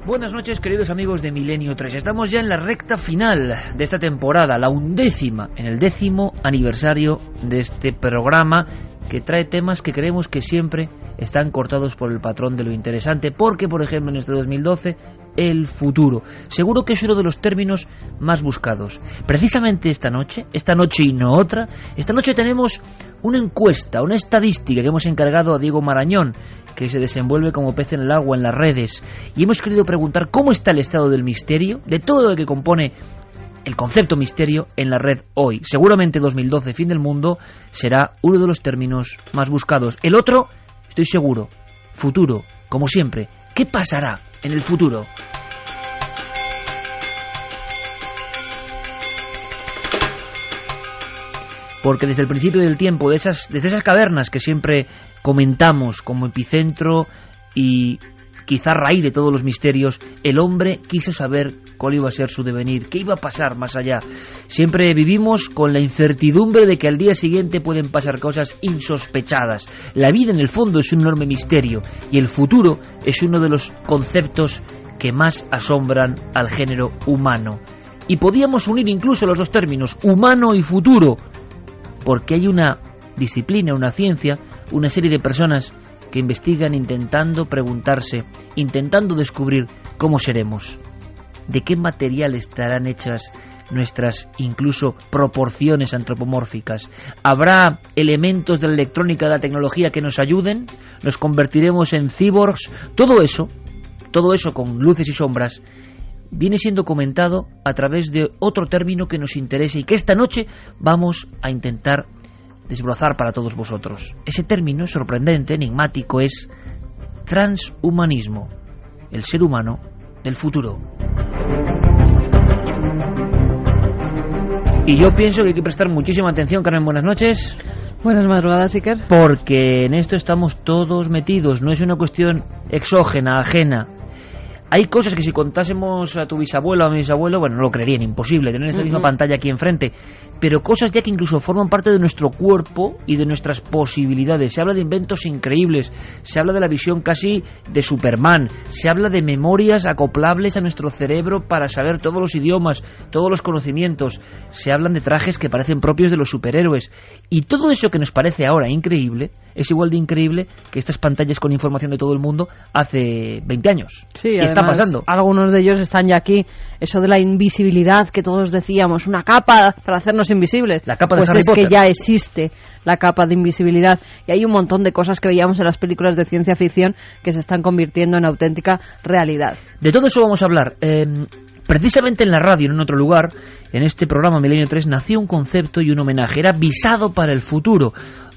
Buenas noches, queridos amigos de Milenio 3. Estamos ya en la recta final de esta temporada, la 11ª, en el 10º aniversario de este programa que trae temas que creemos que siempre están cortados por el patrón de lo interesante, porque, por ejemplo, en este 2012, el futuro. Seguro que es uno de los términos más buscados. Precisamente esta noche y no otra, esta noche tenemos una encuesta, una estadística que hemos encargado a Diego Marañón, que se desenvuelve como pez en el agua en las redes, y hemos querido preguntar cómo está el estado del misterio, de todo lo que compone el concepto misterio en la red hoy. Seguramente 2012, fin del mundo, será uno de los términos más buscados. El otro, estoy seguro, futuro, como siempre. ¿Qué pasará en el futuro? Porque desde el principio del tiempo, desde esas cavernas que siempre comentamos como epicentro y quizá raíz de todos los misterios, el hombre quiso saber cuál iba a ser su devenir, qué iba a pasar más allá. Siempre vivimos con la incertidumbre de que al día siguiente pueden pasar cosas insospechadas. La vida en el fondo es un enorme misterio y el futuro es uno de los conceptos que más asombran al género humano. Y podíamos unir incluso los dos términos, humano y futuro, porque hay una disciplina, una ciencia, una serie de personas que investigan intentando preguntarse, intentando descubrir cómo seremos, de qué material estarán hechas nuestras incluso proporciones antropomórficas. ¿Habrá elementos de la electrónica, de la tecnología que nos ayuden? ¿Nos convertiremos en cyborgs? Todo eso con luces y sombras viene siendo comentado a través de otro término que nos interesa y que esta noche vamos a intentar desbrozar para todos vosotros. Ese término sorprendente, enigmático, es transhumanismo, el ser humano del futuro. Y yo pienso que hay que prestar muchísima atención, Carmen, buenas noches. Buenas madrugadas, Iker. Porque en esto estamos todos metidos, no es una cuestión exógena, ajena. Hay cosas que si contásemos a tu bisabuelo o a mi bisabuelo, bueno, no lo creerían, imposible tener esta misma pantalla aquí enfrente, pero cosas ya que incluso forman parte de nuestro cuerpo y de nuestras posibilidades. Se habla de inventos increíbles, se habla de la visión casi de Superman, se habla de memorias acoplables a nuestro cerebro para saber todos los idiomas, todos los conocimientos, se hablan de trajes que parecen propios de los superhéroes, y todo eso que nos parece ahora increíble es igual de increíble que estas pantallas con información de todo el mundo hace 20 años. Sí, ¿qué está pasando? Algunos de ellos están ya aquí. Eso de la invisibilidad que todos decíamos, una capa para hacernos invisibles. La capa de pues Harry Potter. Que ya existe la capa de invisibilidad. Y hay un montón de cosas que veíamos en las películas de ciencia ficción que se están convirtiendo en auténtica realidad. De todo eso vamos a hablar. Precisamente en la radio, en otro lugar, en este programa Milenio 3, nació un concepto y un homenaje. Era visado para el futuro.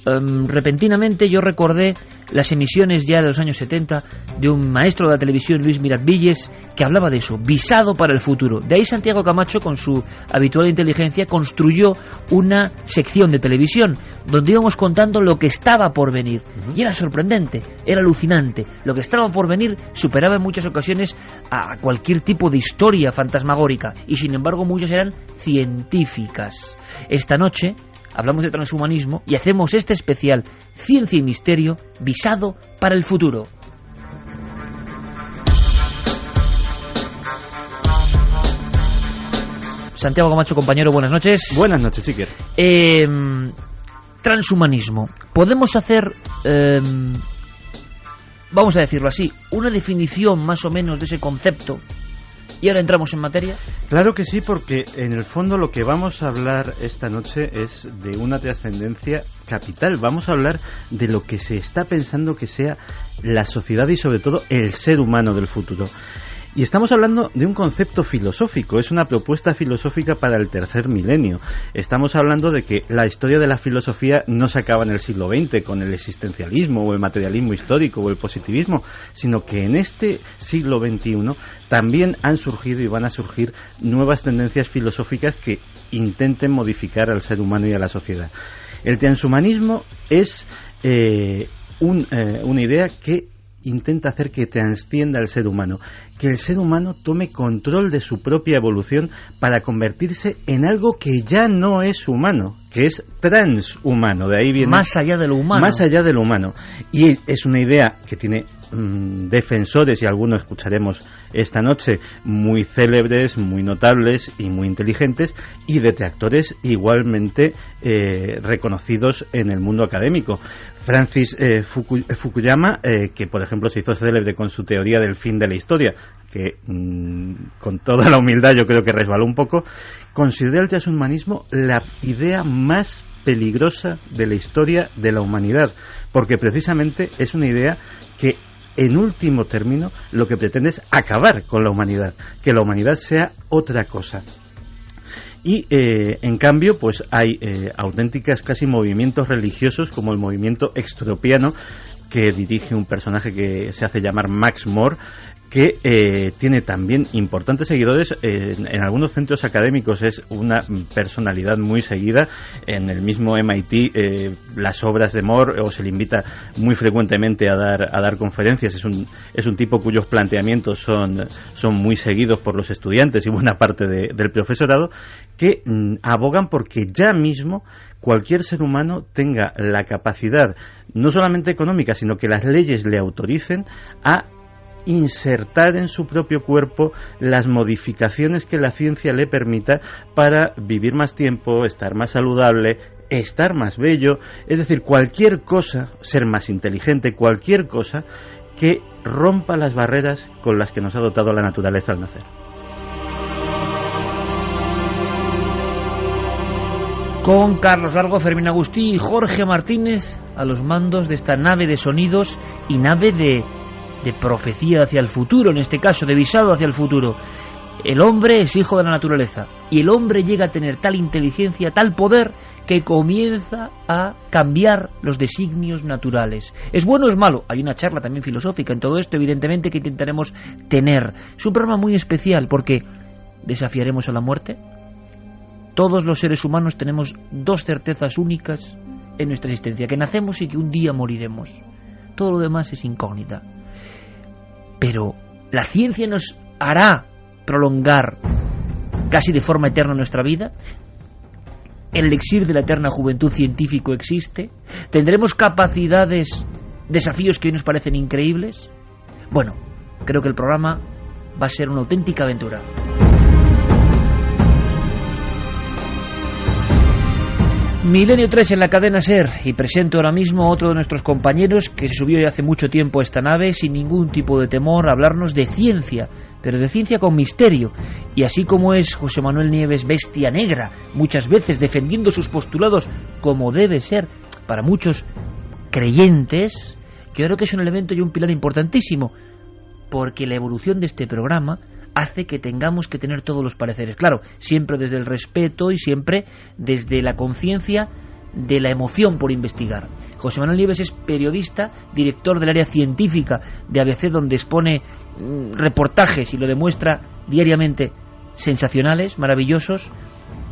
Repentinamente yo recordé las emisiones ya de los años 70 de un maestro de la televisión, Luis Miratvilles, que hablaba de eso, visado para el futuro. De ahí Santiago Camacho, con su habitual inteligencia, construyó una sección de televisión donde íbamos contando lo que estaba por venir. Y era sorprendente, era alucinante. Lo que estaba por venir superaba en muchas ocasiones a cualquier tipo de historia fantasmagórica, y sin embargo muchas eran científicas. Esta noche hablamos de transhumanismo y hacemos este especial Ciencia y Misterio visado para el futuro. Santiago Camacho, compañero, buenas noches. Buenas noches, Iker. Transhumanismo. Podemos hacer, vamos a decirlo así, una definición más o menos de ese concepto. ¿Y ahora entramos en materia? Claro que sí, porque en el fondo lo que vamos a hablar esta noche es de una trascendencia capital. Vamos a hablar de lo que se está pensando que sea la sociedad y sobre todo el ser humano del futuro. Y estamos hablando de un concepto filosófico, es una propuesta filosófica para el tercer milenio. Estamos hablando de que la historia de la filosofía no se acaba en el siglo XX con el existencialismo o el materialismo histórico o el positivismo, sino que en este siglo XXI también han surgido y van a surgir nuevas tendencias filosóficas que intenten modificar al ser humano y a la sociedad. El transhumanismo es una idea que intenta hacer que trascienda al ser humano, que el ser humano tome control de su propia evolución para convertirse en algo que ya no es humano, que es transhumano. De ahí viene más allá de lo humano. Más allá de lo humano. Y es una idea que tiene defensores, y algunos escucharemos esta noche, muy célebres, muy notables y muy inteligentes, y detractores igualmente reconocidos en el mundo académico. Francis Fukuyama, que por ejemplo se hizo célebre con su teoría del fin de la historia, que con toda la humildad yo creo que resbaló un poco, considera el transhumanismo la idea más peligrosa de la historia de la humanidad, porque precisamente es una idea que en último término lo que pretende es acabar con la humanidad, que la humanidad sea otra cosa. Y en cambio pues hay auténticas casi movimientos religiosos, como el movimiento extropiano, que dirige un personaje que se hace llamar Max More, que tiene también importantes seguidores en algunos centros académicos. Es una personalidad muy seguida en el mismo MIT. Las obras de More, o se le invita muy frecuentemente a dar conferencias. Es un tipo cuyos planteamientos son muy seguidos por los estudiantes y buena parte del profesorado, que abogan porque ya mismo cualquier ser humano tenga la capacidad, no solamente económica, sino que las leyes le autoricen a insertar en su propio cuerpo las modificaciones que la ciencia le permita para vivir más tiempo, estar más saludable, estar más bello, es decir, cualquier cosa, ser más inteligente, cualquier cosa que rompa las barreras con las que nos ha dotado la naturaleza al nacer. Con Carlos Largo, Fermín Agustí y Jorge Martínez a los mandos de esta nave de sonidos y nave de profecía hacia el futuro, en este caso de visado hacia el futuro. El hombre es hijo de la naturaleza y el hombre llega a tener tal inteligencia, tal poder, que comienza a cambiar los designios naturales. ¿Es bueno o es malo? Hay una charla también filosófica en todo esto, evidentemente, que intentaremos tener. Es un programa muy especial porque desafiaremos a la muerte. Todos los seres humanos tenemos dos certezas únicas en nuestra existencia: que nacemos y que un día moriremos. Todo lo demás es incógnita. Pero la ciencia nos hará prolongar casi de forma eterna nuestra vida. El elixir de la eterna juventud científico existe. Tendremos capacidades, desafíos que hoy nos parecen increíbles. Bueno, creo que el programa va a ser una auténtica aventura. Milenio 3 en la cadena SER, y presento ahora mismo a otro de nuestros compañeros que se subió ya hace mucho tiempo a esta nave sin ningún tipo de temor a hablarnos de ciencia, pero de ciencia con misterio. Y así como es José Manuel Nieves bestia negra, muchas veces defendiendo sus postulados como debe ser para muchos creyentes, yo creo que es un elemento y un pilar importantísimo, porque la evolución de este programa hace que tengamos que tener todos los pareceres. Claro, siempre desde el respeto y siempre desde la conciencia de la emoción por investigar. José Manuel Nieves es periodista, director del área científica de ABC, donde expone reportajes y lo demuestra diariamente, sensacionales, maravillosos,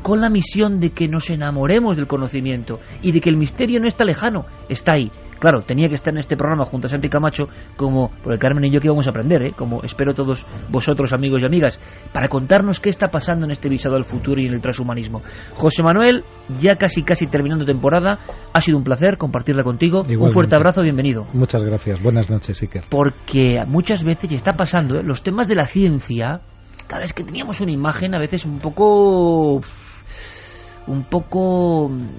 con la misión de que nos enamoremos del conocimiento y de que el misterio no está lejano, está ahí. Claro, tenía que estar en este programa junto a Santi Camacho, como porque Carmen y yo que íbamos a aprender, como espero todos vosotros, amigos y amigas, para contarnos qué está pasando en este visado al futuro y en el transhumanismo. José Manuel, ya casi terminando temporada, ha sido un placer compartirla contigo. Igualmente. Un fuerte abrazo, bienvenido. Muchas gracias, buenas noches, Iker. Porque muchas veces, y está pasando, los temas de la ciencia, cada vez que teníamos una imagen a veces un poco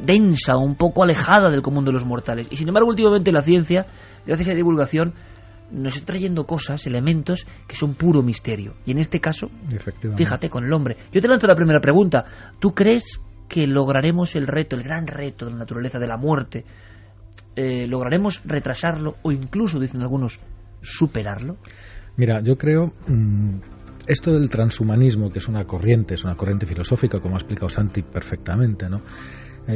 densa, un poco alejada del común de los mortales. Y sin embargo, últimamente la ciencia, gracias a la divulgación, nos está trayendo cosas, elementos que son puro misterio. Y en este caso, fíjate, con el hombre. Yo te lanzo la primera pregunta. ¿Tú crees que lograremos el reto, el gran reto de la naturaleza, de la muerte? ¿Lograremos retrasarlo o incluso, dicen algunos, superarlo? Mira, yo creo... Esto del transhumanismo, que es una corriente filosófica, como ha explicado Santi perfectamente, ¿no?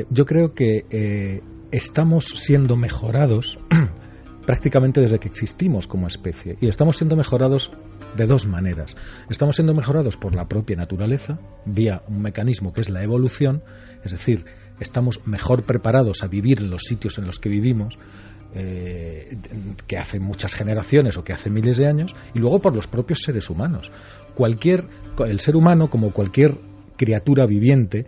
Yo creo que estamos siendo mejorados prácticamente desde que existimos como especie, y estamos siendo mejorados de dos maneras. Estamos siendo mejorados por la propia naturaleza, vía un mecanismo que es la evolución, es decir, estamos mejor preparados a vivir en los sitios en los que vivimos, que hace muchas generaciones o que hace miles de años, y luego por los propios seres humanos. El ser humano, como cualquier criatura viviente,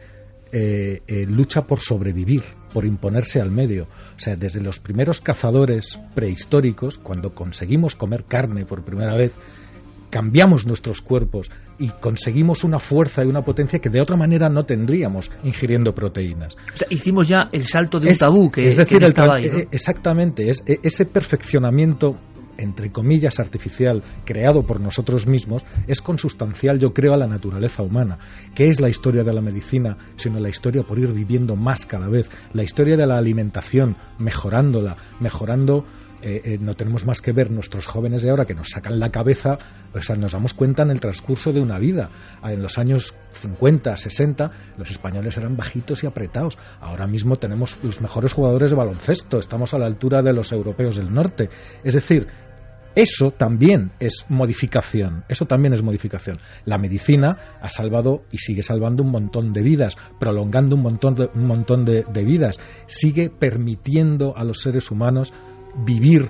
lucha por sobrevivir, por imponerse al medio. O sea, desde los primeros cazadores prehistóricos, cuando conseguimos comer carne por primera vez, cambiamos nuestros cuerpos y conseguimos una fuerza y una potencia que de otra manera no tendríamos ingiriendo proteínas. O sea, hicimos ya el salto de un tabú que es decir, que estaba ahí, ¿no? Exactamente, ese perfeccionamiento, entre comillas, artificial, creado por nosotros mismos, es consustancial, yo creo, a la naturaleza humana. ¿Qué es la historia de la medicina? Sino la historia por ir viviendo más cada vez. La historia de la alimentación, mejorando. No tenemos más que ver nuestros jóvenes de ahora que nos sacan la cabeza, o sea, nos damos cuenta en el transcurso de una vida. En los años 50, 60, los españoles eran bajitos y apretados. Ahora mismo tenemos los mejores jugadores de baloncesto, estamos a la altura de los europeos del norte. Es decir, eso también es modificación. La medicina ha salvado y sigue salvando un montón de vidas, prolongando un montón de vidas. Sigue permitiendo a los seres humanos vivir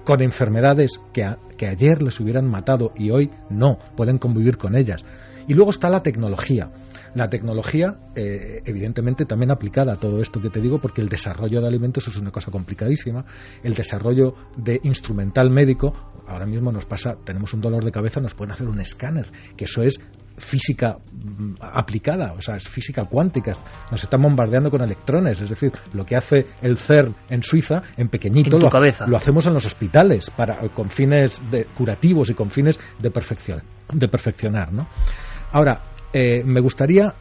con enfermedades que ayer les hubieran matado y hoy no, pueden convivir con ellas. Y luego está la tecnología. La tecnología, evidentemente, también aplicada a todo esto que te digo, porque el desarrollo de alimentos es una cosa complicadísima. El desarrollo de instrumental médico, ahora mismo nos pasa, tenemos un dolor de cabeza, nos pueden hacer un escáner, que eso es física aplicada, o sea, es física cuántica. Nos están bombardeando con electrones, es decir, lo que hace el CERN en Suiza, en pequeñito, lo hacemos en los hospitales con fines curativos y con fines de perfeccionar, ¿no? Ahora, me gustaría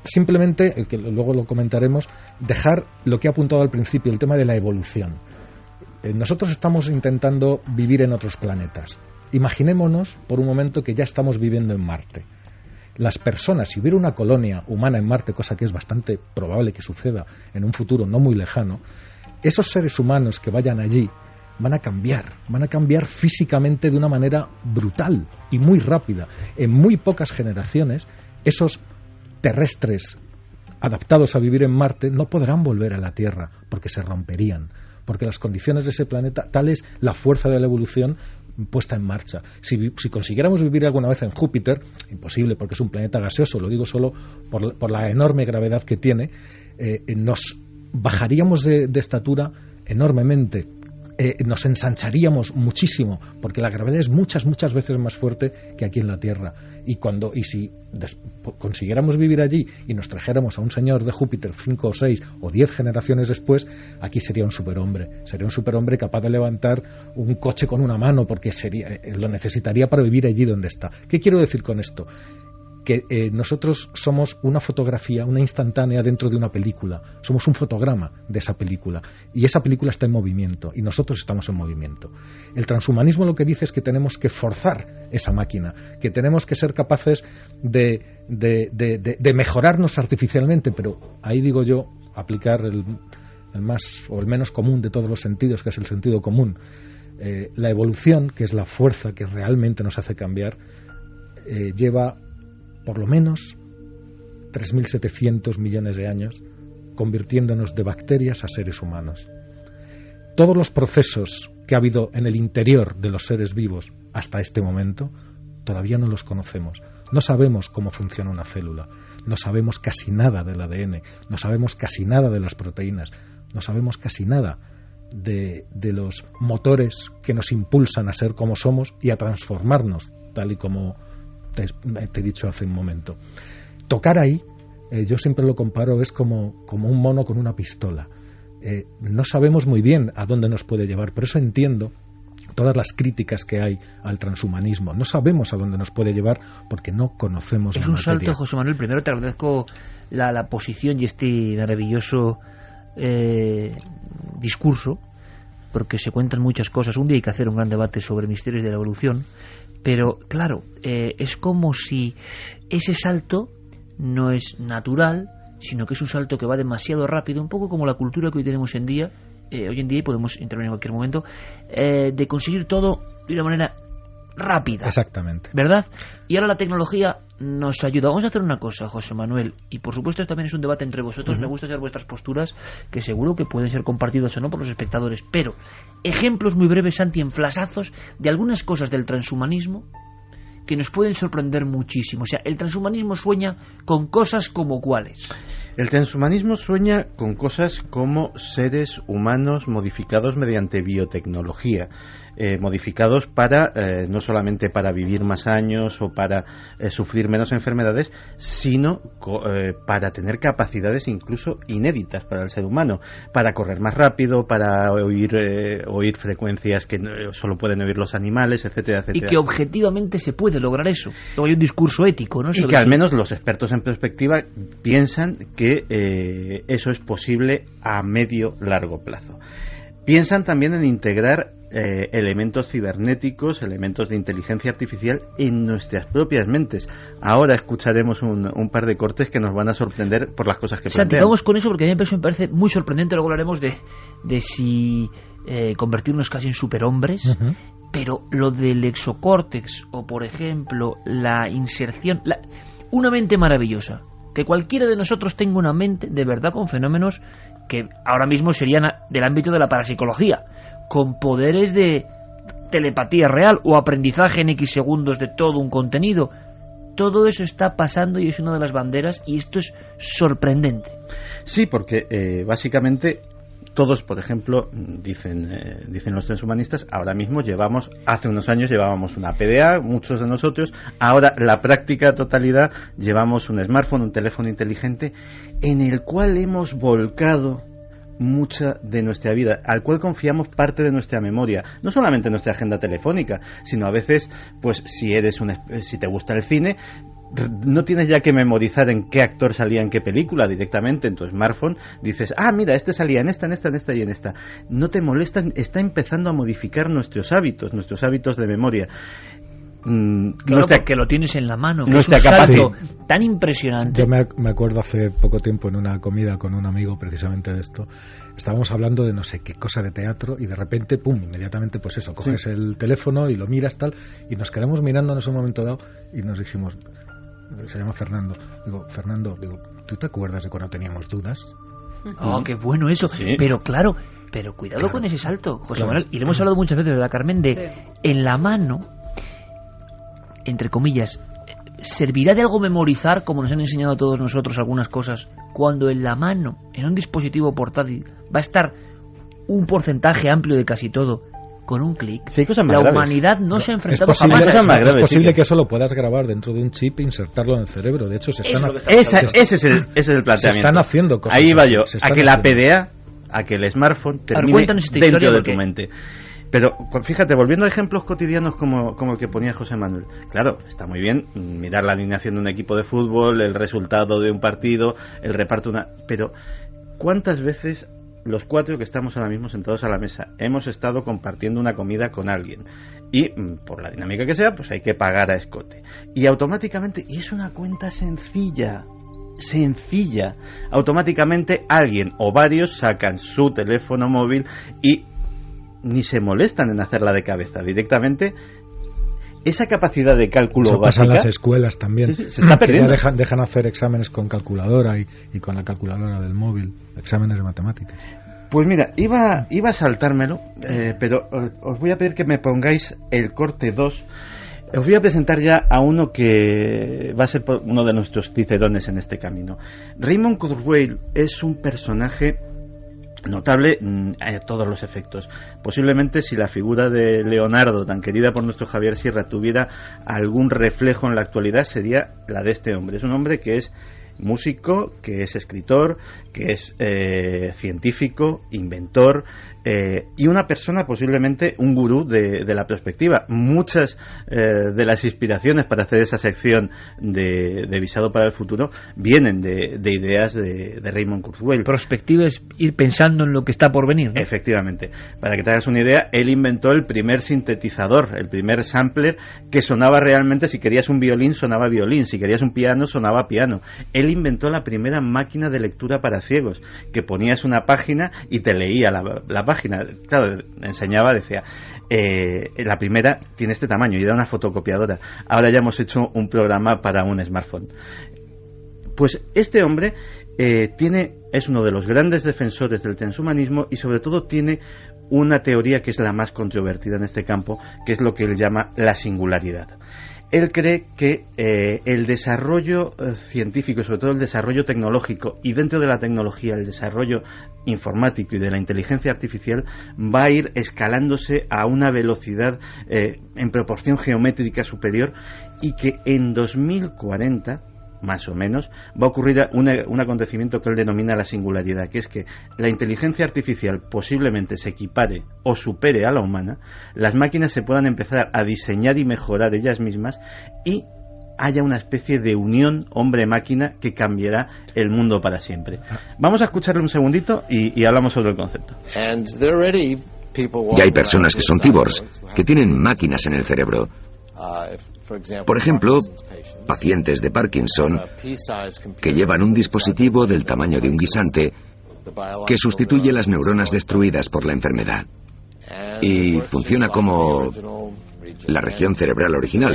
simplemente, que luego lo comentaremos, dejar lo que he apuntado al principio, el tema de la evolución. Nosotros estamos intentando vivir en otros planetas. Imaginémonos por un momento que ya estamos viviendo en Marte. Las personas, si hubiera una colonia humana en Marte, cosa que es bastante probable que suceda en un futuro no muy lejano, esos seres humanos que vayan allí van a cambiar físicamente de una manera brutal y muy rápida. En muy pocas generaciones, esos terrestres adaptados a vivir en Marte no podrán volver a la Tierra porque se romperían, porque las condiciones de ese planeta, tal es la fuerza de la evolución puesta en marcha. Si consiguiéramos vivir alguna vez en Júpiter, imposible porque es un planeta gaseoso, lo digo solo por la enorme gravedad que tiene, nos bajaríamos de estatura enormemente, nos ensancharíamos muchísimo, porque la gravedad es muchas veces más fuerte que aquí en la Tierra. Y si consiguiéramos vivir allí y nos trajéramos a un señor de Júpiter 5 o 6 o 10 generaciones después, aquí sería un superhombre capaz de levantar un coche con una mano, porque lo necesitaría para vivir allí donde está. ¿Qué quiero decir con esto? Que nosotros somos una fotografía, una instantánea dentro de una película. Somos un fotograma de esa película. Y esa película está en movimiento. Y nosotros estamos en movimiento. El transhumanismo lo que dice es que tenemos que forzar esa máquina. Que tenemos que ser capaces de mejorarnos artificialmente. Pero ahí digo yo, aplicar el más o el menos común de todos los sentidos, que es el sentido común. La evolución, que es la fuerza que realmente nos hace cambiar, lleva por lo menos 3.700 millones de años convirtiéndonos de bacterias a seres humanos. Todos los procesos que ha habido en el interior de los seres vivos hasta este momento todavía no los conocemos. No sabemos cómo funciona una célula, no sabemos casi nada del ADN, no sabemos casi nada de las proteínas, no sabemos casi nada de los motores que nos impulsan a ser como somos y a transformarnos, tal y como te he dicho hace un momento. Tocar ahí, yo siempre lo comparo, es como un mono con una pistola. No sabemos muy bien a dónde nos puede llevar, por eso entiendo todas las críticas que hay al transhumanismo. No sabemos a dónde nos puede llevar porque no conocemos la materia. Es un salto, José Manuel. Primero te agradezco la posición y este maravilloso discurso, porque se cuentan muchas cosas. Un día hay que hacer un gran debate sobre misterios de la evolución. Pero, claro, es como si ese salto no es natural, sino que es un salto que va demasiado rápido, un poco como la cultura que hoy tenemos hoy en día, y podemos intervenir en cualquier momento, de conseguir todo de una manera rápida. Exactamente. ¿Verdad? Y ahora la tecnología nos ayuda. Vamos a hacer una cosa, José Manuel, y por supuesto esto también es un debate entre vosotros. Me gusta saber vuestras posturas, que seguro que pueden ser compartidas o no por los espectadores, pero ejemplos muy breves, Santi, en flasazos de algunas cosas del transhumanismo que nos pueden sorprender muchísimo. O sea, el transhumanismo sueña con cosas como ¿cuáles? El transhumanismo sueña con cosas como seres humanos modificados mediante biotecnología, modificados para no solamente para vivir más años o para sufrir menos enfermedades, sino para tener capacidades incluso inéditas para el ser humano, para correr más rápido, para oír frecuencias que solo pueden oír los animales, etcétera, etcétera. Y que objetivamente se puede lograr eso. Luego hay un discurso ético, ¿no? Y que al menos los expertos en perspectiva piensan que eso es posible a medio largo plazo. Piensan también en integrar elementos cibernéticos, elementos de inteligencia artificial en nuestras propias mentes. Ahora escucharemos un par de cortes que nos van a sorprender por las cosas que plantean. Santi, vamos con eso porque a mí me parece muy sorprendente. Luego hablaremos de si convertirnos casi en superhombres. Uh-huh. Pero lo del exocórtex o, por ejemplo, la inserción... una mente maravillosa. Que cualquiera de nosotros tenga una mente de verdad con fenómenos que ahora mismo serían del ámbito de la parapsicología, con poderes de telepatía real o aprendizaje en X segundos de todo un contenido. Todo eso está pasando y es una de las banderas, y esto es sorprendente. Sí, porque básicamente todos, por ejemplo, dicen los transhumanistas, ahora mismo hace unos años llevábamos una PDA, muchos de nosotros, ahora la práctica totalidad llevamos un smartphone, un teléfono inteligente, en el cual hemos volcado mucha de nuestra vida, al cual confiamos parte de nuestra memoria, no solamente nuestra agenda telefónica, sino a veces, pues si te gusta el cine, no tienes ya que memorizar en qué actor salía en qué película, directamente en tu smartphone dices, mira, este salía en esta y en esta. No te molestan, está empezando a modificar nuestros hábitos de memoria. Claro, porque lo tienes en la mano, que es un salto tan impresionante. Yo me acuerdo hace poco tiempo en una comida con un amigo precisamente de esto. Estábamos hablando de no sé qué cosa de teatro y de repente, pum, inmediatamente pues eso, coges el teléfono y lo miras tal, y nos quedamos mirándonos un momento dado y nos dijimos, se llama Fernando, Fernando, ¿tú te acuerdas de cuando teníamos dudas? Oh, qué bueno eso. Sí. Pero cuidado con ese salto, José Manuel, y le hemos hablado muchas veces, ¿verdad, Carmen? En la mano, entre comillas, ¿servirá de algo memorizar, como nos han enseñado a todos nosotros algunas cosas, cuando en la mano, en un dispositivo portátil, va a estar un porcentaje amplio de casi todo con un clic? Sí, la humanidad no se ha enfrentado jamás a eso. Es posible que eso lo puedas grabar dentro de un chip e insertarlo en el cerebro. De hecho, ese es el planteamiento. Se están haciendo cosas. Ahí va yo, a que la PDA, a que el smartphone termine dentro de tu mente. Pero fíjate, volviendo a ejemplos cotidianos como el que ponía José Manuel, claro, está muy bien mirar la alineación de un equipo de fútbol, el resultado de un partido, el reparto pero ¿cuántas veces los cuatro que estamos ahora mismo sentados a la mesa hemos estado compartiendo una comida con alguien? Y por la dinámica que sea, pues hay que pagar a escote. Y automáticamente, y es una cuenta sencilla, automáticamente alguien o varios sacan su teléfono móvil y ni se molestan en hacerla de cabeza, directamente esa capacidad de cálculo eso básica. Pasa en las escuelas también. Sí, se está perdiendo. Ya dejan hacer exámenes con calculadora y con la calculadora del móvil, exámenes de matemáticas. Pues mira, iba a saltármelo, pero os voy a pedir que me pongáis el corte 2. Os voy a presentar ya a uno que va a ser uno de nuestros cicerones en este camino. Raymond Kurzweil es un personaje notable a todos los efectos. Posiblemente, si la figura de Leonardo, tan querida por nuestro Javier Sierra, tuviera algún reflejo en la actualidad, sería la de este hombre. Es un hombre que es músico, que es escritor, que es científico, inventor, y una persona, posiblemente un gurú de la perspectiva. Muchas de las inspiraciones para hacer esa sección de Visado para el Futuro vienen de ideas de Raymond Kurzweil. Perspectiva es ir pensando en lo que está por venir, ¿no? Efectivamente. Para que te hagas una idea, él inventó el primer sintetizador, el primer sampler que sonaba realmente. Si querías un violín, sonaba violín. Si querías un piano, sonaba piano. Él inventó la primera máquina de lectura para ciegos, que ponías una página y te leía la página. Claro, enseñaba, decía, la primera tiene este tamaño, y era una fotocopiadora. Ahora ya hemos hecho un programa para un smartphone. Pues este hombre es uno de los grandes defensores del transhumanismo y sobre todo tiene una teoría que es la más controvertida en este campo, que es lo que él llama la singularidad. Él cree que el desarrollo científico y sobre todo el desarrollo tecnológico, y dentro de la tecnología el desarrollo informático y de la inteligencia artificial, va a ir escalándose a una velocidad en proporción geométrica superior, y que en 2040 más o menos va a ocurrir un acontecimiento que él denomina la singularidad, que es que la inteligencia artificial posiblemente se equipare o supere a la humana, las máquinas se puedan empezar a diseñar y mejorar ellas mismas y haya una especie de unión hombre-máquina que cambiará el mundo para siempre. Vamos a escucharle un segundito y hablamos sobre el concepto. Ya hay personas que son cyborgs, que tienen máquinas en el cerebro. Por ejemplo, pacientes de Parkinson que llevan un dispositivo del tamaño de un guisante que sustituye las neuronas destruidas por la enfermedad y funciona como la región cerebral original.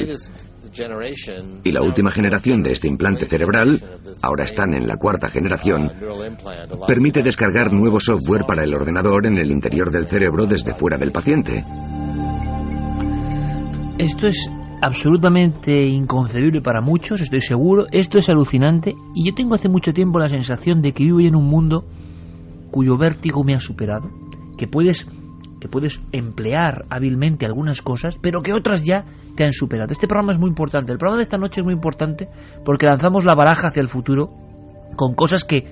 Y la última generación de este implante cerebral, ahora están en la 4ª generación, permite descargar nuevo software para el ordenador en el interior del cerebro desde fuera del paciente. Esto es absolutamente inconcebible para muchos, estoy seguro. Esto es alucinante, y yo tengo hace mucho tiempo la sensación de que vivo en un mundo cuyo vértigo me ha superado, que puedes emplear hábilmente algunas cosas, pero que otras ya te han superado. Este programa es muy importante, el programa de esta noche es muy importante porque lanzamos la baraja hacia el futuro con cosas que,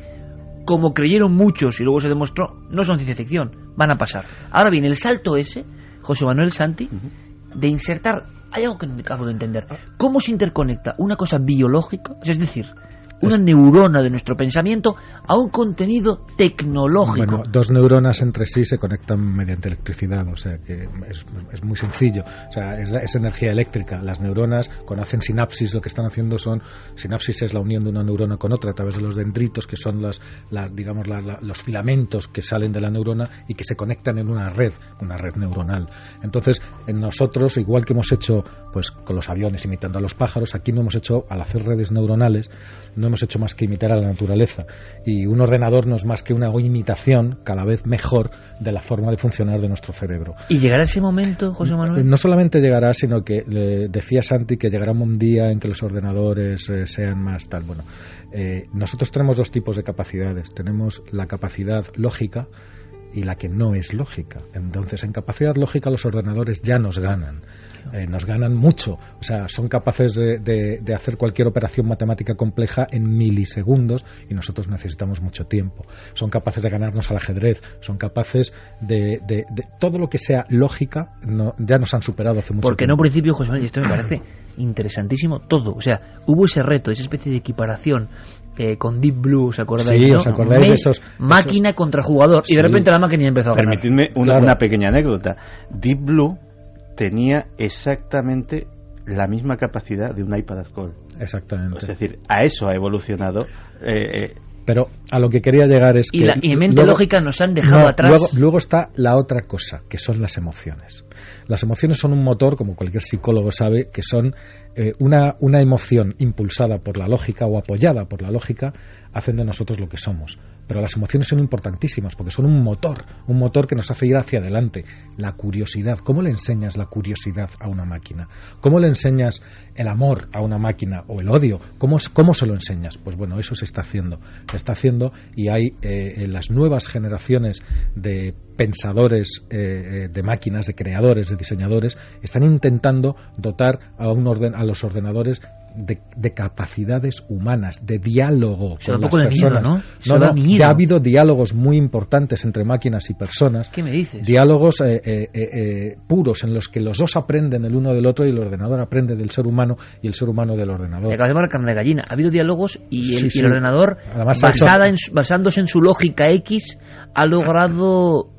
como creyeron muchos y luego se demostró, no son ciencia ficción, van a pasar. Ahora bien, el salto ese, José Manuel Santi, de insertar, hay algo que no acabo de entender, ¿cómo se interconecta una cosa biológica, es decir, una neurona de nuestro pensamiento, a un contenido tecnológico? Bueno, dos neuronas entre sí se conectan mediante electricidad, o sea que es muy sencillo. O sea, es energía eléctrica. Las neuronas, cuando hacen sinapsis, lo que están haciendo sinapsis es la unión de una neurona con otra a través de los dendritos, que son los filamentos que salen de la neurona y que se conectan en una red neuronal. Entonces, en nosotros, igual que hemos hecho pues con los aviones imitando a los pájaros, aquí no hemos hecho, al hacer redes neuronales, no hemos hecho más que imitar a la naturaleza, y un ordenador no es más que una imitación cada vez mejor de la forma de funcionar de nuestro cerebro. ¿Y llegará ese momento, José Manuel? No solamente llegará, sino que decía Santi que llegará un día en que los ordenadores sean más tal. Bueno, nosotros tenemos dos tipos de capacidades. Tenemos la capacidad lógica y la que no es lógica. Entonces, en capacidad lógica los ordenadores ya nos ganan mucho. O sea, son capaces de hacer cualquier operación matemática compleja en milisegundos, y nosotros necesitamos mucho tiempo. Son capaces de ganarnos al ajedrez, son capaces de todo lo que sea lógica, ya nos han superado hace mucho tiempo. Porque en un principio, José Manuel, y esto me parece interesantísimo todo, o sea, hubo ese reto, esa especie de equiparación con Deep Blue, ¿os acordáis? Sí, ¿no? ¿os acordáis de esos? Máquina contra jugador, y de repente la máquina empezó a ganar. Permitidme una pequeña anécdota. Deep Blue tenía exactamente la misma capacidad de un iPad Gold. Exactamente. Es decir, a eso ha evolucionado. Pero a lo que quería llegar es que... Y en mente lógica nos han dejado atrás. Luego está la otra cosa, que son las emociones. Las emociones son un motor, como cualquier psicólogo sabe, que son una emoción impulsada por la lógica o apoyada por la lógica, hacen de nosotros lo que somos. Pero las emociones son importantísimas porque son un motor que nos hace ir hacia adelante. La curiosidad. ¿Cómo le enseñas la curiosidad a una máquina? ¿Cómo le enseñas el amor a una máquina o el odio? ¿Cómo se lo enseñas? Pues bueno, eso se está haciendo. Y hay las nuevas generaciones de pensadores de máquinas, de creadores, de diseñadores, están intentando dotar a los ordenadores de capacidades humanas, de diálogo con las personas. Ya ha habido diálogos muy importantes entre máquinas y personas. ¿Qué me dices? Diálogos puros en los que los dos aprenden el uno del otro, y el ordenador aprende del ser humano y el ser humano del ordenador. Acabas de llamar carne de gallina. Ha habido diálogos y el ordenador, además, basándose en su lógica X, ha logrado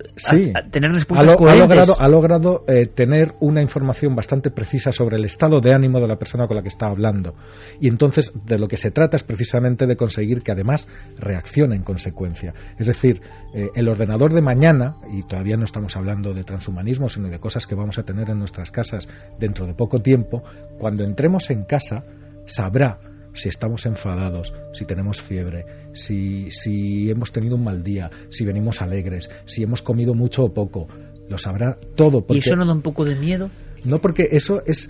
tener respuestas coherentes. Ha logrado tener una información bastante precisa sobre el estado de ánimo de la persona con la que está hablando. Y entonces de lo que se trata es precisamente de conseguir que además reaccione en consecuencia. Es decir, el ordenador de mañana, y todavía no estamos hablando de transhumanismo, sino de cosas que vamos a tener en nuestras casas dentro de poco tiempo, cuando entremos en casa sabrá si estamos enfadados, si tenemos fiebre, si hemos tenido un mal día, si venimos alegres, si hemos comido mucho o poco. Lo sabrá todo. ¿Y eso no da un poco de miedo? No, porque eso es...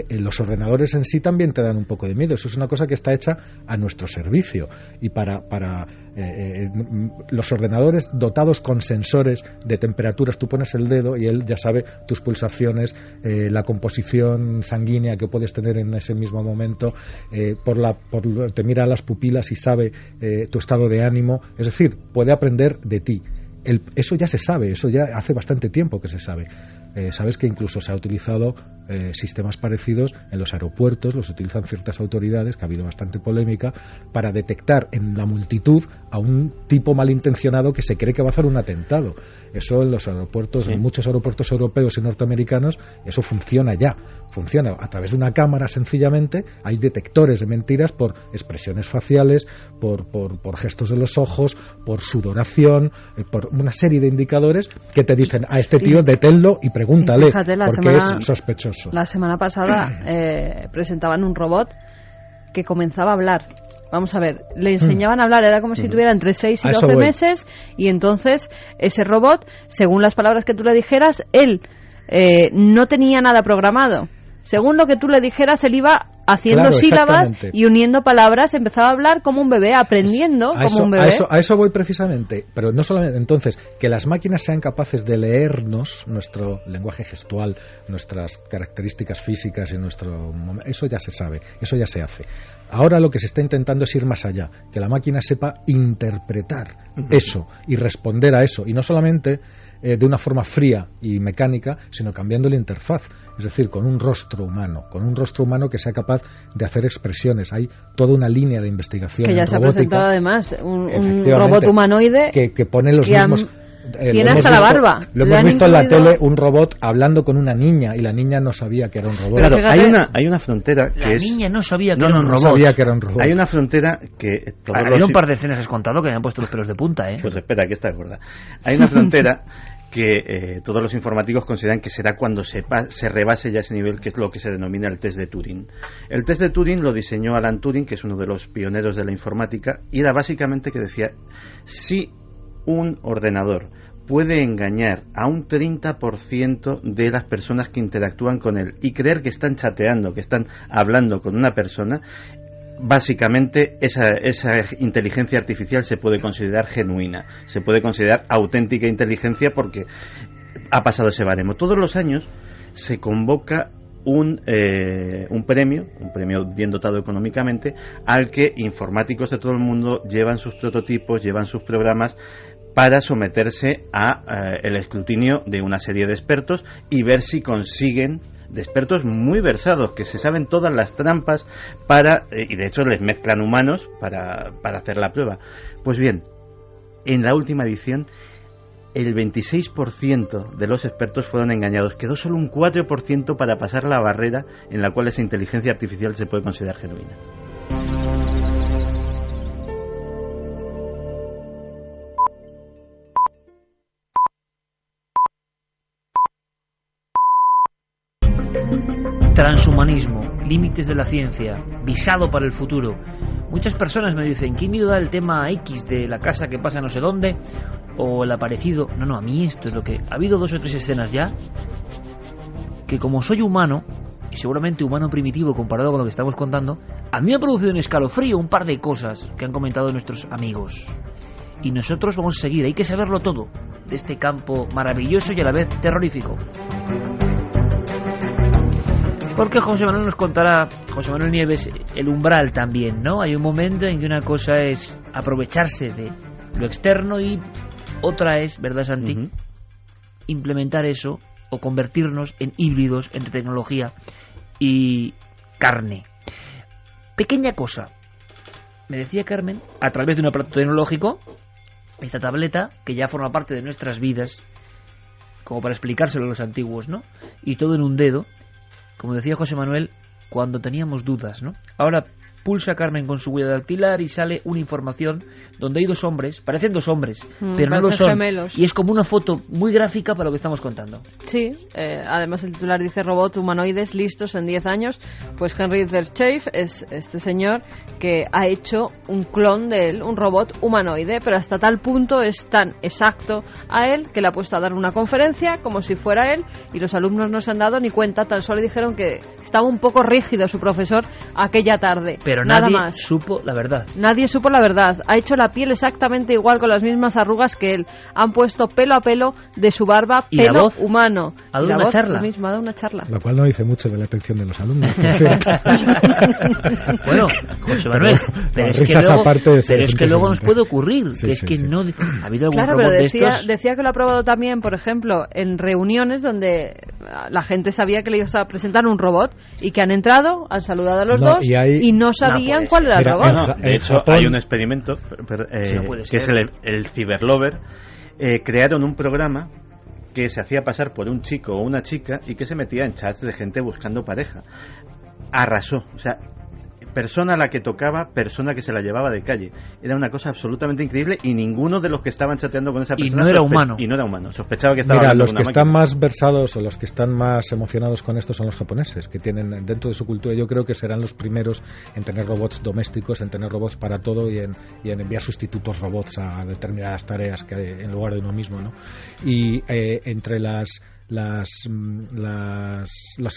los ordenadores en sí también te dan un poco de miedo. Eso es una cosa que está hecha a nuestro servicio. Y para los ordenadores dotados con sensores de temperaturas, tú pones el dedo y él ya sabe tus pulsaciones, la composición sanguínea que puedes tener en ese mismo momento, te mira las pupilas y sabe tu estado de ánimo. Es decir, puede aprender de ti. Eso ya se sabe, eso ya hace bastante tiempo que se sabe. Sabes que incluso se ha utilizado sistemas parecidos en los aeropuertos, los utilizan ciertas autoridades, que ha habido bastante polémica, para detectar en la multitud a un tipo malintencionado que se cree que va a hacer un atentado. Eso en los aeropuertos, en muchos aeropuertos europeos y norteamericanos, eso funciona ya. Funciona a través de una cámara, sencillamente. Hay detectores de mentiras por expresiones faciales, por gestos de los ojos, por sudoración, por una serie de indicadores que te dicen: a este tío deténlo y pregúntale, fíjate, porque es sospechoso. La semana pasada presentaban un robot que comenzaba a hablar. Vamos a ver, le enseñaban a hablar, era como si tuviera entre 6 y 12 meses, y entonces ese robot, según las palabras que tú le dijeras, él no tenía nada programado. Según lo que tú le dijeras, él iba haciendo sílabas y uniendo palabras, empezaba a hablar como un bebé, aprendiendo como un bebé. A eso voy precisamente, pero no solamente entonces, que las máquinas sean capaces de leernos nuestro lenguaje gestual, nuestras características físicas y eso ya se sabe, eso ya se hace. Ahora lo que se está intentando es ir más allá, que la máquina sepa interpretar eso y responder a eso, y no solamente de una forma fría y mecánica, sino cambiando la interfaz, es decir, con un rostro humano que sea capaz de hacer expresiones. Hay toda una línea de investigación que ya en se robótica, ha presentado además un robot humanoide que pone los mismos... Tiene hasta la barba. Lo hemos visto en la tele, un robot hablando con una niña, y la niña no sabía que era un robot. Claro, hay una frontera que la niña no sabía que era un robot. Hay una frontera que... Había un par de escenas, has contado, que me han puesto los pelos de punta, ¿eh? Pues espera, que está gorda. Hay una frontera que todos los informáticos consideran que será cuando se rebase ya ese nivel, que es lo que se denomina el test de Turing. El test de Turing lo diseñó Alan Turing, que es uno de los pioneros de la informática, y era básicamente que decía: si un ordenador puede engañar a un 30% de las personas que interactúan con él y creer que están chateando, que están hablando con una persona, básicamente esa inteligencia artificial se puede considerar genuina, se puede considerar auténtica inteligencia, porque ha pasado ese baremo. Todos los años se convoca un premio bien dotado económicamente, al que informáticos de todo el mundo llevan sus prototipos, llevan sus programas, para someterse a el escrutinio de una serie de expertos y ver si consiguen, de expertos muy versados, que se saben todas las trampas y de hecho les mezclan humanos para hacer la prueba. Pues bien, en la última edición el 26% de los expertos fueron engañados. Quedó solo un 4% para pasar la barrera en la cual esa inteligencia artificial se puede considerar genuina. Transhumanismo, límites de la ciencia, visado para el futuro. Muchas personas me dicen: ¿qué miedo da el tema X de la casa que pasa no sé dónde? O el aparecido. No, a mí esto es lo que... Ha habido 2 o 3 escenas ya que, como soy humano, y seguramente humano primitivo comparado con lo que estamos contando, a mí me ha producido un escalofrío un par de cosas que han comentado nuestros amigos. Y nosotros vamos a seguir, hay que saberlo todo de este campo maravilloso y a la vez terrorífico. Porque José Manuel nos contará, José Manuel Nieves, el umbral también, ¿no? Hay un momento en que una cosa es aprovecharse de lo externo y otra es, ¿verdad, Santi? Implementar eso o convertirnos en híbridos entre tecnología y carne. Pequeña cosa. Me decía Carmen, a través de un aparato tecnológico, esta tableta que ya forma parte de nuestras vidas, como para explicárselo a los antiguos, ¿no? Y todo en un dedo. Como decía José Manuel, cuando teníamos dudas, ¿no? Ahora pulsa a Carmen con su huella dactilar y sale una información donde hay dos hombres, parecen dos hombres, pero no lo son. Gemelos. Y es como una foto muy gráfica para lo que estamos contando. Sí, además el titular dice robot humanoides listos en 10 años. Pues Henry Dercheif es este señor que ha hecho un clon de él, un robot humanoide, pero hasta tal punto es tan exacto a él que le ha puesto a dar una conferencia como si fuera él, y los alumnos no se han dado ni cuenta, tan solo dijeron que estaba un poco rígido su profesor aquella tarde. Pero nada nadie más. supo la verdad. Nadie supo la verdad. Ha hecho la piel exactamente igual, con las mismas arrugas que él. Han puesto pelo a pelo de su barba, ¿Y pelo la voz? humano. ¿Ha dado Y la una voz charla? lo mismo, ha dado una charla. Lo cual no dice mucho de la atención de los alumnos, por cierto. Bueno, José Manuel, pero es que risas luego, aparte, sí, pero es es que luego nos impresionante. puede ocurrir, Sí, que es sí, que sí. no ha habido algún Claro, robot pero de decía estos. que lo ha probado también, por ejemplo, en reuniones donde la gente sabía que le ibas a presentar un robot y que han entrado, han saludado a los No, dos y no sabían puede cuál ser. era el Mira, robot. No, de en hecho, Japón- hay un experimento Sí, no puede que es ser. el Cyberlover. Crearon un programa que se hacía pasar por un chico o una chica y que se metía en chats de gente buscando pareja. Arrasó, o sea, persona a la que tocaba, persona que se la llevaba de calle. Era una cosa absolutamente increíble y ninguno de los que estaban chateando con esa Y persona no era humano. Y no era humano, sospechaba que estaba Mira, hablando los con que una están máquina. más versados o los que están más emocionados con esto son los japoneses, que tienen dentro de su cultura, yo creo que serán los primeros en tener robots domésticos, en tener robots para todo y en enviar sustitutos robots a determinadas tareas que en lugar de uno mismo, ¿no? Y entre las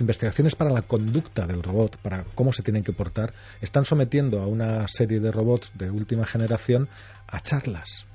investigaciones para la conducta del robot, para cómo se tienen que portar, están sometiendo a una serie de robots de última generación a charlas.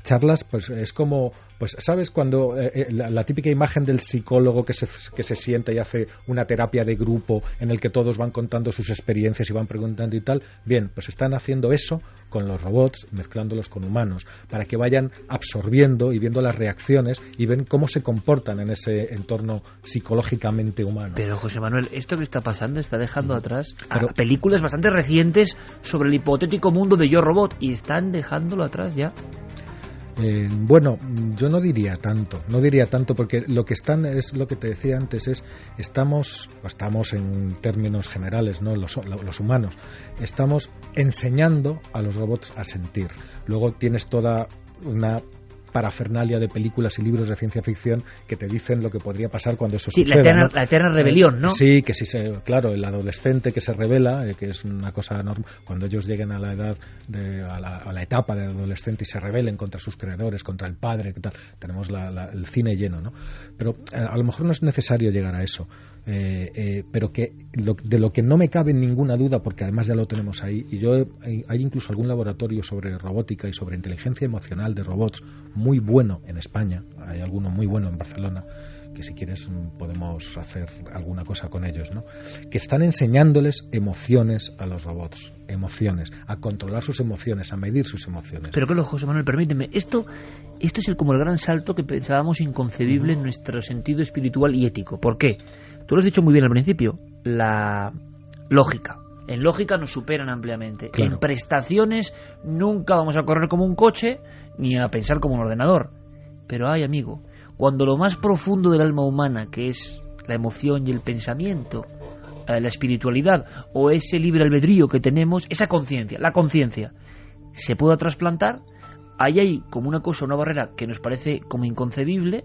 Charlas, pues es como, pues sabes cuando la típica imagen del psicólogo que se sienta y hace una terapia de grupo en el que todos van contando sus experiencias y van preguntando y tal. Bien, pues están haciendo eso con los robots, mezclándolos con humanos, para que vayan absorbiendo y viendo las reacciones y ven cómo se comportan en ese entorno psicológicamente humano. Pero José Manuel, esto que está pasando está dejando atrás a Pero- películas bastante recientes sobre el hipotético mundo de Yo Robot, y están dejándolo atrás ya. Bueno, yo no diría tanto porque lo que están es lo que te decía antes, estamos en términos generales, ¿no? Los humanos estamos enseñando a los robots a sentir. Luego tienes toda una parafernalia de películas y libros de ciencia ficción que te dicen lo que podría pasar cuando eso Sí, suceda, ¿no? la eterna rebelión, ¿no? Sí, que sí, claro, el adolescente que se revela, que es una cosa normal, cuando ellos lleguen a la edad, a la etapa de adolescente y se rebelen contra sus creadores, contra el padre, ¿qué tal? Tenemos el cine lleno, ¿no? Pero a lo mejor no es necesario llegar a eso, pero que de lo que no me cabe ninguna duda, porque además ya lo tenemos ahí, y hay incluso algún laboratorio sobre robótica y sobre inteligencia emocional de robots muy bueno en España, hay alguno muy bueno en Barcelona, que si quieres podemos hacer alguna cosa con ellos, ¿no? Que están enseñándoles emociones a los robots, a controlar sus emociones, a medir sus emociones. Pero claro, José Manuel, permíteme, esto es como el gran salto que pensábamos inconcebible en nuestro sentido espiritual y ético. ¿Por qué? Tú lo has dicho muy bien al principio, la lógica. En lógica nos superan ampliamente. Claro. En prestaciones nunca vamos a correr como un coche ni a pensar como un ordenador. Pero ay, amigo, cuando lo más profundo del alma humana, que es la emoción y el pensamiento, la espiritualidad o ese libre albedrío que tenemos, esa conciencia, la conciencia, se pueda trasplantar, ahí hay como una cosa, una barrera que nos parece como inconcebible,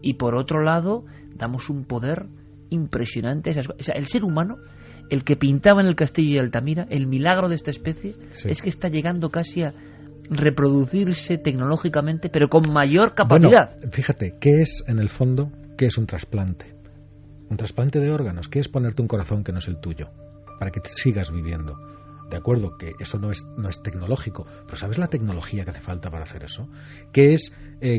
y por otro lado damos un poder impresionante a esas cosas. O sea, el ser humano, el que pintaba en el castillo de Altamira, el milagro de esta especie, sí, es que está llegando casi a reproducirse tecnológicamente, pero con mayor capacidad. Bueno, fíjate, ¿qué es en el fondo? ¿Qué es un trasplante? Un trasplante de órganos. ¿Qué es ponerte un corazón que no es el tuyo? Para que te sigas viviendo. De acuerdo, que eso no es tecnológico, pero ¿sabes la tecnología que hace falta para hacer eso? ¿Qué es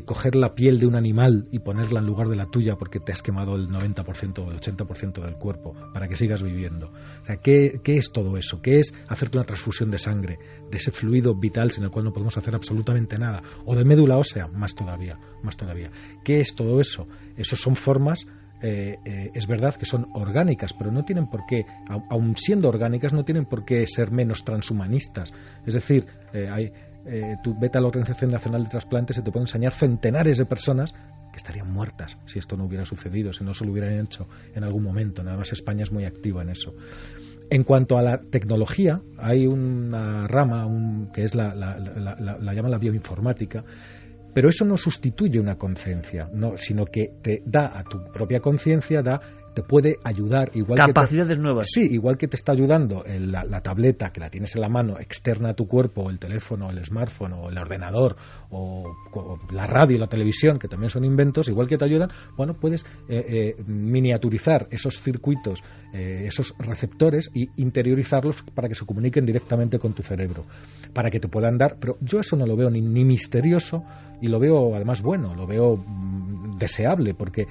coger la piel de un animal y ponerla en lugar de la tuya porque te has quemado el 90% o el 80% del cuerpo para que sigas viviendo? O sea, ¿qué es todo eso? ¿Qué es hacerte una transfusión de sangre, de ese fluido vital sin el cual no podemos hacer absolutamente nada? O de médula ósea, más todavía. ¿Qué es todo eso? Esos son formas... es verdad que son orgánicas, pero no tienen por qué, aun siendo orgánicas, no tienen por qué ser menos transhumanistas. Es decir, tú vete a la Organización Nacional de Trasplantes y te pueden enseñar centenares de personas que estarían muertas si esto no hubiera sucedido, si no se lo hubieran hecho en algún momento. Nada más España es muy activa en eso. En cuanto a la tecnología, hay una rama que es la llaman la bioinformática, pero eso no sustituye una conciencia, no, sino que te da a tu propia conciencia, te puede ayudar, igual capacidades nuevas. Sí, igual que te está ayudando la tableta, que la tienes en la mano, externa a tu cuerpo, o el teléfono, el smartphone, o el ordenador, o la radio y la televisión, que también son inventos, igual que te ayudan, bueno, puedes miniaturizar esos circuitos, esos receptores, y interiorizarlos para que se comuniquen directamente con tu cerebro, para que te puedan dar, pero yo eso no lo veo ni misterioso, y lo veo además bueno, lo veo deseable, porque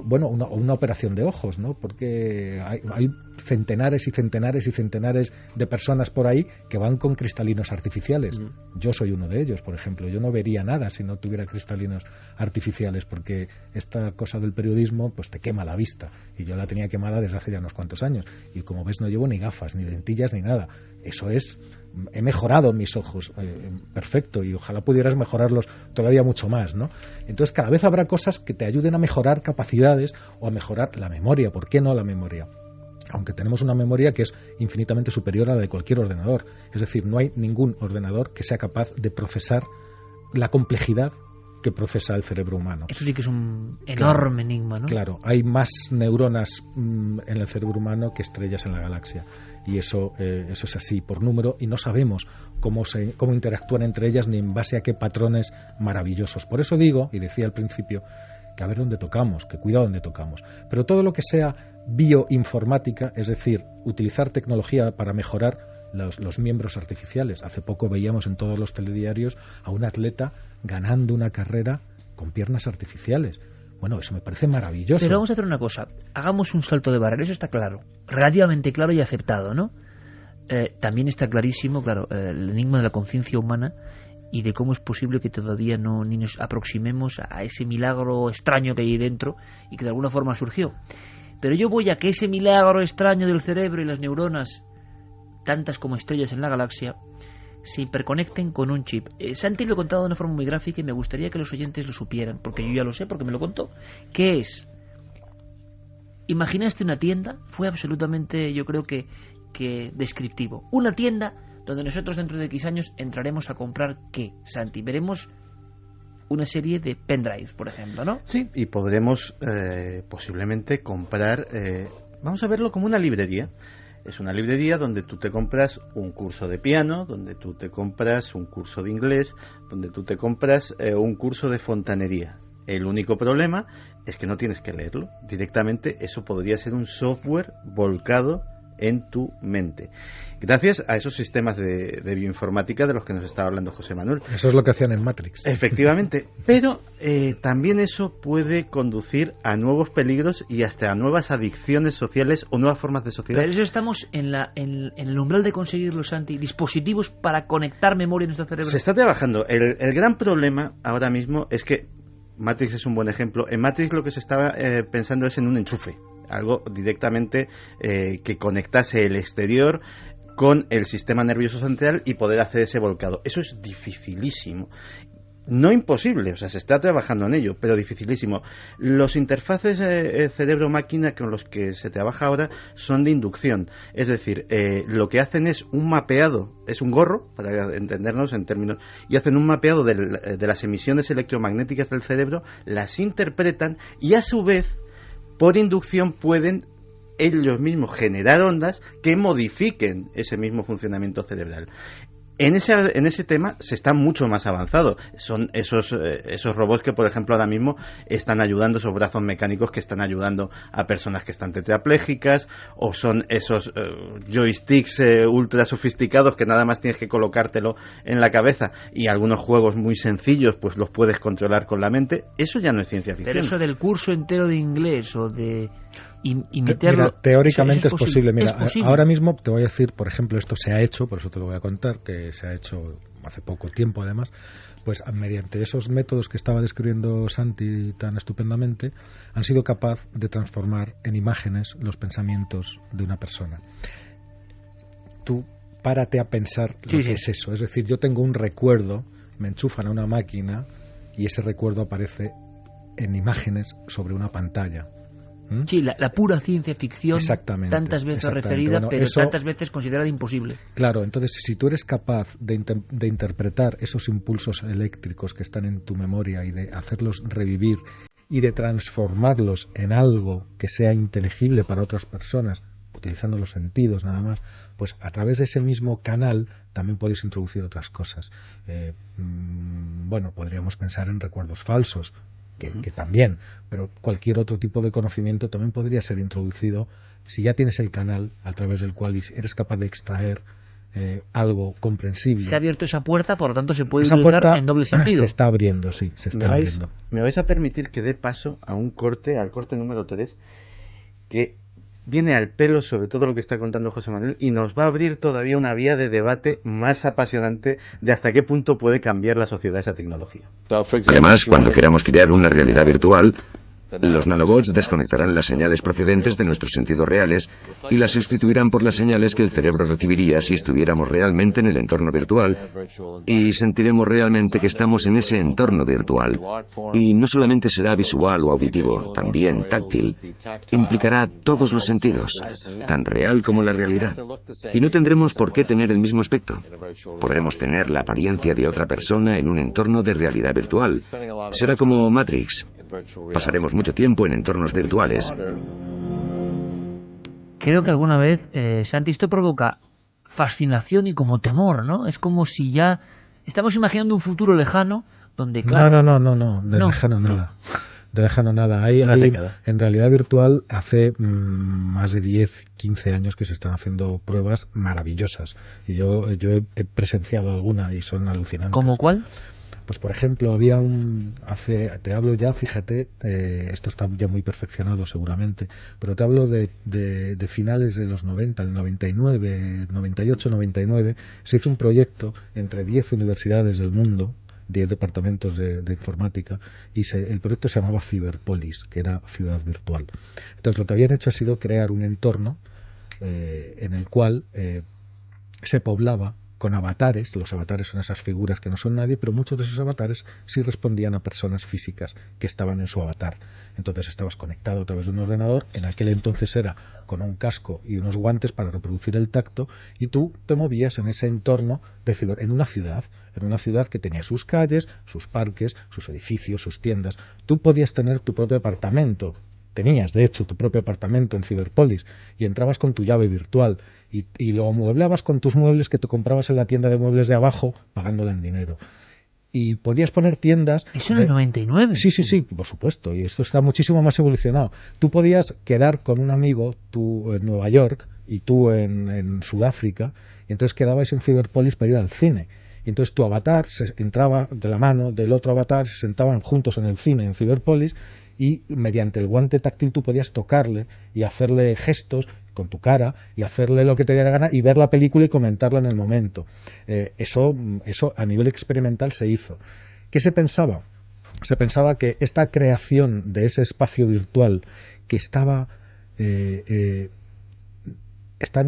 bueno, una operación de ojos, ¿no? Porque hay centenares y centenares y centenares de personas por ahí que van con cristalinos artificiales. Yo soy uno de ellos, por ejemplo. Yo no vería nada si no tuviera cristalinos artificiales, porque esta cosa del periodismo pues te quema la vista, y yo la tenía quemada desde hace ya unos cuantos años, y como ves no llevo ni gafas, ni lentillas, ni nada. Eso es, he mejorado mis ojos, perfecto, y ojalá pudieras mejorarlos todavía mucho más, ¿no? Entonces cada vez habrá cosas que te ayuden a mejorar capacidades o a mejorar la memoria. ¿Por qué no la memoria? Aunque tenemos una memoria que es infinitamente superior a la de cualquier ordenador. Es decir, no hay ningún ordenador que sea capaz de procesar la complejidad que procesa el cerebro humano. Eso sí que es un enorme enigma, ¿no? Claro, hay más neuronas en el cerebro humano que estrellas en la galaxia, y eso es así por número, y no sabemos cómo interactúan entre ellas ni en base a qué patrones maravillosos. Por eso digo, y decía al principio, que a ver dónde tocamos, que cuidado dónde tocamos. Pero todo lo que sea bioinformática, es decir, utilizar tecnología para mejorar los miembros artificiales. Hace poco veíamos en todos los telediarios a un atleta ganando una carrera con piernas artificiales. Bueno, eso me parece maravilloso. Pero vamos a hacer una cosa, hagamos un salto de barrera, eso está claro, relativamente claro y aceptado, ¿no? También está clarísimo, claro, el enigma de la conciencia humana y de cómo es posible que todavía ni nos aproximemos a ese milagro extraño que hay dentro y que de alguna forma surgió. Pero yo voy a que ese milagro extraño del cerebro y las neuronas, tantas como estrellas en la galaxia, se hiperconecten con un chip. Santi lo he contado de una forma muy gráfica y me gustaría que los oyentes lo supieran, porque yo ya lo sé, porque me lo contó. ¿Qué es? Imaginaste una tienda, fue absolutamente, yo creo que descriptivo. Una tienda donde nosotros dentro de X años entraremos a comprar ¿qué, Santi? Veremos una serie de pendrives, por ejemplo, ¿no? Sí, y podremos posiblemente comprar, vamos a verlo como una librería. Es una librería donde tú te compras un curso de piano, donde tú te compras un curso de inglés, donde tú te compras un curso de fontanería. El único problema es que no tienes que leerlo. Directamente eso podría ser un software volcado en tu mente, gracias a esos sistemas de bioinformática de los que nos estaba hablando José Manuel. Eso es lo que hacían en Matrix. Efectivamente, pero también eso puede conducir a nuevos peligros y hasta a nuevas adicciones sociales o nuevas formas de sociedad. Pero eso estamos en el umbral de conseguirlo, Santi, dispositivos para conectar memoria en nuestro cerebro. Se está trabajando. El gran problema ahora mismo es que Matrix es un buen ejemplo. En Matrix lo que se estaba pensando es en un enchufe, algo directamente que conectase el exterior con el sistema nervioso central y poder hacer ese volcado. Eso es dificilísimo. No imposible, o sea, se está trabajando en ello, pero dificilísimo. Los interfaces cerebro-máquina con los que se trabaja ahora son de inducción. Es decir, lo que hacen es un mapeado, es un gorro, para entendernos en términos, y hacen un mapeado de las emisiones electromagnéticas del cerebro, las interpretan y a su vez, por inducción, pueden ellos mismos generar ondas que modifiquen ese mismo funcionamiento cerebral. En ese tema se está mucho más avanzado. Son esos robots que, por ejemplo, ahora mismo están ayudando, esos brazos mecánicos que están ayudando a personas que están tetraplégicas, o son esos joysticks ultra sofisticados que nada más tienes que colocártelo en la cabeza, y algunos juegos muy sencillos pues los puedes controlar con la mente. Eso ya no es ciencia ficción. Pero eso del curso entero de inglés o de... Y meterlo, mira, teóricamente eso es posible. Mira, es posible. Ahora mismo te voy a decir, por ejemplo, esto se ha hecho, por eso te lo voy a contar, que se ha hecho hace poco tiempo además, pues mediante esos métodos que estaba describiendo Santi tan estupendamente, han sido capaz de transformar en imágenes los pensamientos de una persona. Tú párate a pensar lo que es eso. Es decir, yo tengo un recuerdo, me enchufan a una máquina y ese recuerdo aparece en imágenes sobre una pantalla. Sí, la pura ciencia ficción, tantas veces referida, bueno, pero eso, tantas veces considerada imposible. Claro, entonces si tú eres capaz de interpretar esos impulsos eléctricos que están en tu memoria y de hacerlos revivir y de transformarlos en algo que sea inteligible para otras personas, utilizando los sentidos nada más, pues a través de ese mismo canal también podéis introducir otras cosas. Bueno, podríamos pensar en recuerdos falsos, que también, pero cualquier otro tipo de conocimiento también podría ser introducido si ya tienes el canal a través del cual eres capaz de extraer algo comprensible. Se ha abierto esa puerta, por lo tanto se puede utilizar en doble sentido. Se está abriendo, sí, se está abriendo. Me vais a permitir que dé paso a un corte, al corte número 3, que viene al pelo sobre todo lo que está contando José Manuel y nos va a abrir todavía una vía de debate más apasionante de hasta qué punto puede cambiar la sociedad esa tecnología. Además, cuando queramos crear una realidad virtual, los nanobots desconectarán las señales procedentes de nuestros sentidos reales y las sustituirán por las señales que el cerebro recibiría si estuviéramos realmente en el entorno virtual y sentiremos realmente que estamos en ese entorno virtual. Y no solamente será visual o auditivo, también táctil. Implicará todos los sentidos, tan real como la realidad. Y no tendremos por qué tener el mismo aspecto. Podremos tener la apariencia de otra persona en un entorno de realidad virtual. Será como Matrix. Pasaremos mucho tiempo en entornos virtuales. Creo que alguna vez, Santi, esto provoca fascinación y como temor, ¿no? Es como si ya estamos imaginando un futuro lejano donde, claro... No, lejano nada. De lejano nada. Hay, en realidad virtual hace más de 10, 15 años que se están haciendo pruebas maravillosas. Y yo he presenciado alguna y son alucinantes. ¿Cómo cuál? Pues por ejemplo, había te hablo ya, fíjate, esto está ya muy perfeccionado seguramente, pero te hablo de finales de los 90, el 99, 98, 99, se hizo un proyecto entre 10 universidades del mundo, 10 departamentos de informática, y el proyecto se llamaba Cyberpolis, que era ciudad virtual. Entonces lo que habían hecho ha sido crear un entorno en el cual se poblaba con avatares. Los avatares son esas figuras que no son nadie, pero muchos de esos avatares sí respondían a personas físicas que estaban en su avatar. Entonces estabas conectado a través de un ordenador, en aquel entonces era con un casco y unos guantes para reproducir el tacto, y tú te movías en ese entorno en una ciudad que tenía sus calles, sus parques, sus edificios, sus tiendas. Tú podías tener tu propio apartamento. Tenías, de hecho, tu propio apartamento en Cyberpolis y entrabas con tu llave virtual y lo amueblabas con tus muebles que te comprabas en la tienda de muebles de abajo pagándola en dinero. Y podías poner tiendas... ¿Eso en el 99? Sí, por supuesto, y esto está muchísimo más evolucionado. Tú podías quedar con un amigo, tú en Nueva York y tú en Sudáfrica, y entonces quedabais en Cyberpolis para ir al cine. Y entonces tu avatar se entraba de la mano del otro avatar, se sentaban juntos en el cine en Cyberpolis, y mediante el guante táctil tú podías tocarle y hacerle gestos con tu cara y hacerle lo que te diera gana y ver la película y comentarla en el momento. Eso a nivel experimental se hizo. ¿Qué se pensaba? Se pensaba que esta creación de ese espacio virtual que está en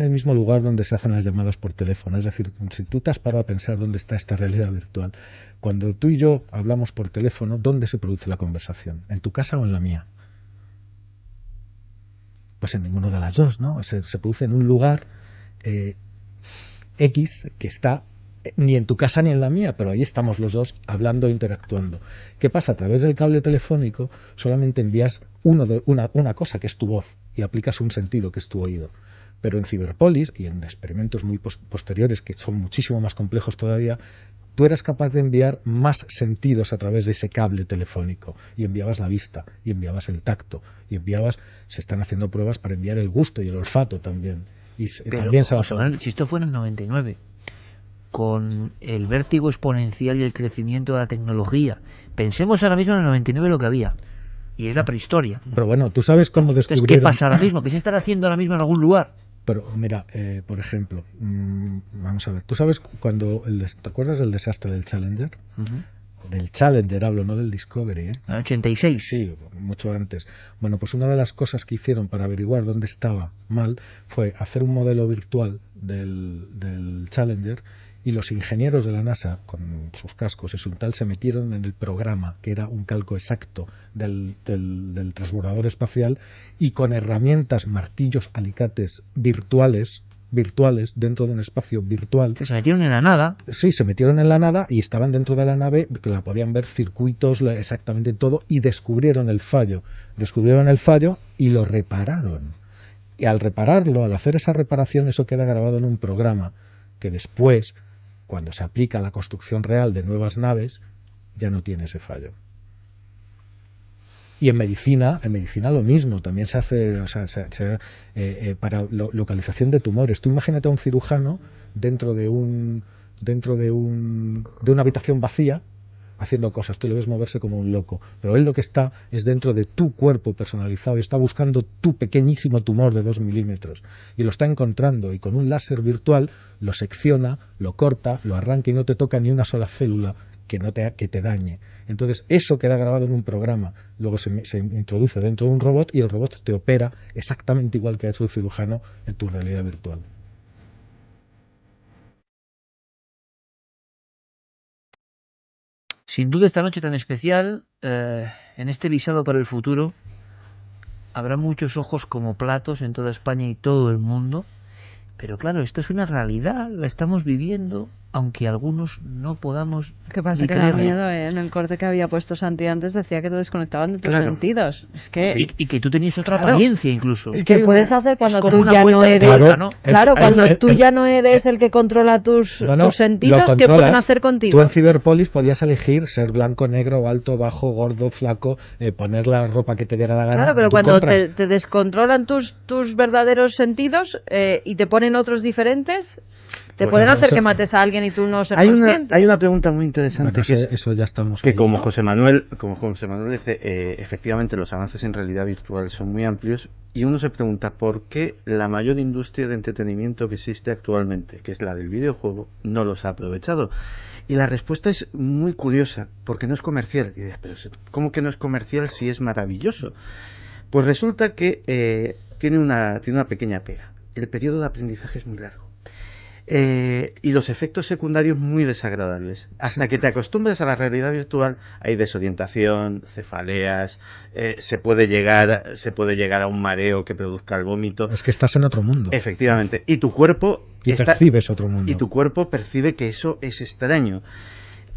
el mismo lugar donde se hacen las llamadas por teléfono. Es decir, si tú te has parado a pensar dónde está esta realidad virtual, cuando tú y yo hablamos por teléfono, ¿dónde se produce la conversación? ¿En tu casa o en la mía? Pues en ninguno de las dos, ¿no? Se produce en un lugar X que está ni en tu casa ni en la mía, pero ahí estamos los dos hablando e interactuando. ¿Qué pasa? A través del cable telefónico solamente envías una cosa, que es tu voz, y aplicas un sentido, que es tu oído. Pero en Cyberpolis y en experimentos muy posteriores, que son muchísimo más complejos todavía, tú eras capaz de enviar más sentidos a través de ese cable telefónico, y enviabas la vista, y enviabas el tacto, y se están haciendo pruebas para enviar el gusto y el olfato también. Pero, también si esto fue en el 99, con el vértigo exponencial y el crecimiento de la tecnología, pensemos ahora mismo en el 99 lo que había. Y es la prehistoria. Pero bueno, tú sabes cómo descubrieron... Entonces, ¿qué pasa ahora mismo? ¿Qué se estará haciendo ahora mismo en algún lugar? Pero mira, por ejemplo, vamos a ver, ¿tú sabes cuando te acuerdas del desastre del Challenger? Del Challenger hablo, no del Discovery, ¿eh? ¿El 86? Sí, mucho antes. Bueno, pues una de las cosas que hicieron para averiguar dónde estaba mal fue hacer un modelo virtual del Challenger Y los ingenieros de la NASA, con sus cascos y su tal, se metieron en el programa, que era un calco exacto del transbordador espacial, y con herramientas, martillos, alicates virtuales dentro de un espacio virtual. Que se metieron en la nada. Sí, se metieron en la nada y estaban dentro de la nave, que la podían ver, circuitos, exactamente todo, y descubrieron el fallo y lo repararon. Y al repararlo, al hacer esa reparación, eso queda grabado en un programa que después, cuando se aplica a la construcción real de nuevas naves, ya no tiene ese fallo. Y en medicina lo mismo, también se hace, para localización de tumores. Tú imagínate a un cirujano dentro de una habitación vacía haciendo cosas, tú le ves moverse como un loco, pero él lo que está es dentro de tu cuerpo personalizado y está buscando tu pequeñísimo tumor de 2 milímetros y lo está encontrando, y con un láser virtual lo secciona, lo corta, lo arranca y no te toca ni una sola célula que te dañe. Entonces eso queda grabado en un programa, luego se introduce dentro de un robot y el robot te opera exactamente igual que ha hecho el cirujano en tu realidad virtual. Sin duda, esta noche tan especial, en este visado para el futuro, habrá muchos ojos como platos en toda España y todo el mundo. Pero claro, esto es una realidad, la estamos viviendo, aunque algunos no podamos. ¿Qué pasa? Que da miedo, en el corte que había puesto Santi antes decía que te desconectaban de tus sentidos. Es que... y que tú tenías otra apariencia incluso. ¿Qué puedes hacer cuando tú ya no eres? Cuando tú ya no eres el que controla tus sentidos, ¿qué pueden hacer contigo? Tú en Ciberpolis podías elegir ser blanco, negro, alto, bajo, gordo, flaco, poner la ropa que te diera la gana. Claro, pero cuando te descontrolan tus verdaderos sentidos y te ponen otros diferentes, te pueden hacer que mates a alguien y tú no seas consciente. Hay una pregunta muy interesante, bueno, eso ya estamos que como José Manuel dice, efectivamente los avances en realidad virtual son muy amplios, y uno se pregunta por qué la mayor industria de entretenimiento que existe actualmente, que es la del videojuego, no los ha aprovechado. Y la respuesta es muy curiosa, porque no es comercial. Y dices, pero ¿cómo que no es comercial si es maravilloso? Pues resulta que tiene una pequeña pega. El periodo de aprendizaje es muy largo. Y los efectos secundarios muy desagradables. Hasta que te acostumbras a la realidad virtual hay desorientación, cefaleas, se puede llegar a un mareo que produzca el vómito. Es que estás en otro mundo. Efectivamente. Y tu cuerpo percibes otro mundo. Y tu cuerpo percibe que eso es extraño.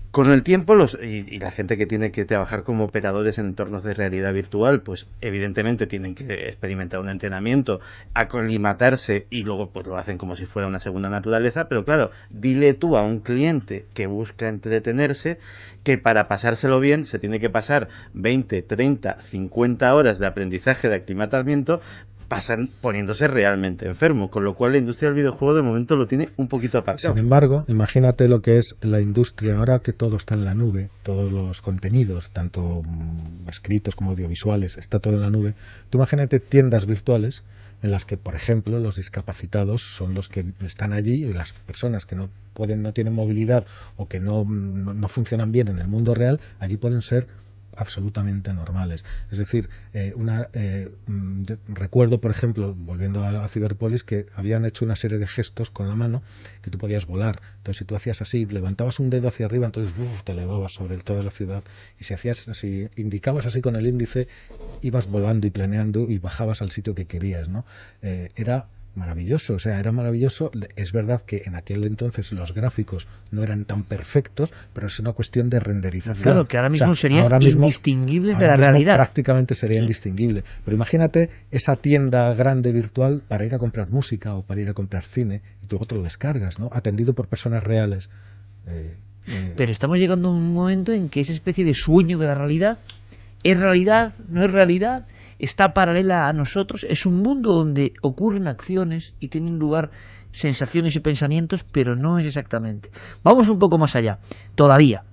Con el tiempo, y la gente que tiene que trabajar como operadores en entornos de realidad virtual, pues evidentemente tienen que experimentar un entrenamiento, aclimatarse, y luego pues lo hacen como si fuera una segunda naturaleza. Pero claro, dile tú a un cliente que busca entretenerse que para pasárselo bien se tiene que pasar 20, 30, 50 horas de aprendizaje, de aclimatamiento, pasan poniéndose realmente enfermo, con lo cual la industria del videojuego de momento lo tiene un poquito aparcado. Sin embargo, imagínate lo que es la industria ahora, que todo está en la nube, todos los contenidos, tanto escritos como audiovisuales, está todo en la nube. Tú imagínate tiendas virtuales en las que, por ejemplo, los discapacitados son los que están allí, y las personas que no tienen movilidad o que no funcionan bien en el mundo real, allí pueden ser absolutamente normales. Es decir, recuerdo, por ejemplo, volviendo a Ciberpolis, que habían hecho una serie de gestos con la mano que tú podías volar. Entonces, si tú hacías así, levantabas un dedo hacia arriba, entonces te elevabas sobre toda la ciudad, y si hacías así, indicabas así con el índice, ibas volando y planeando y bajabas al sitio que querías, ¿no? Era maravilloso, era maravilloso. Es verdad que en aquel entonces los gráficos no eran tan perfectos, pero es una cuestión de renderización. Claro, que ahora mismo serían indistinguibles de la realidad. Prácticamente sería indistinguible. Pero imagínate esa tienda grande virtual para ir a comprar música o para ir a comprar cine, y tú te lo descargas, ¿no? Atendido por personas reales. Pero estamos llegando a un momento en que esa especie de sueño de la realidad es realidad, no es realidad, está paralela a nosotros. Es un mundo donde ocurren acciones y tienen lugar sensaciones y pensamientos, pero no es exactamente. Vamos un poco más allá. Todavía,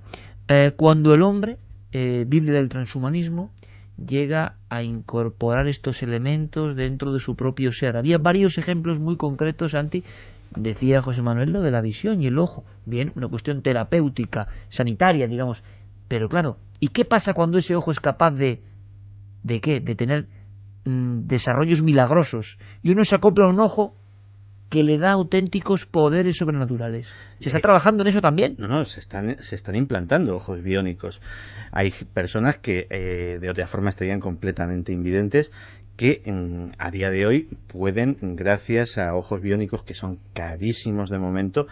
cuando el hombre vive del transhumanismo, llega a incorporar estos elementos dentro de su propio ser. Había varios ejemplos muy concretos, Santi. Decía José Manuel lo de la visión y el ojo. Bien, una cuestión terapéutica, sanitaria, digamos. Pero claro, ¿y qué pasa cuando ese ojo es capaz de qué? De tener desarrollos milagrosos, y uno se acopla a un ojo que le da auténticos poderes sobrenaturales. ¿Se está trabajando en eso también? No, se están implantando ojos biónicos. Hay personas que de otra forma estarían completamente invidentes, que a día de hoy pueden, gracias a ojos biónicos que son carísimos de momento,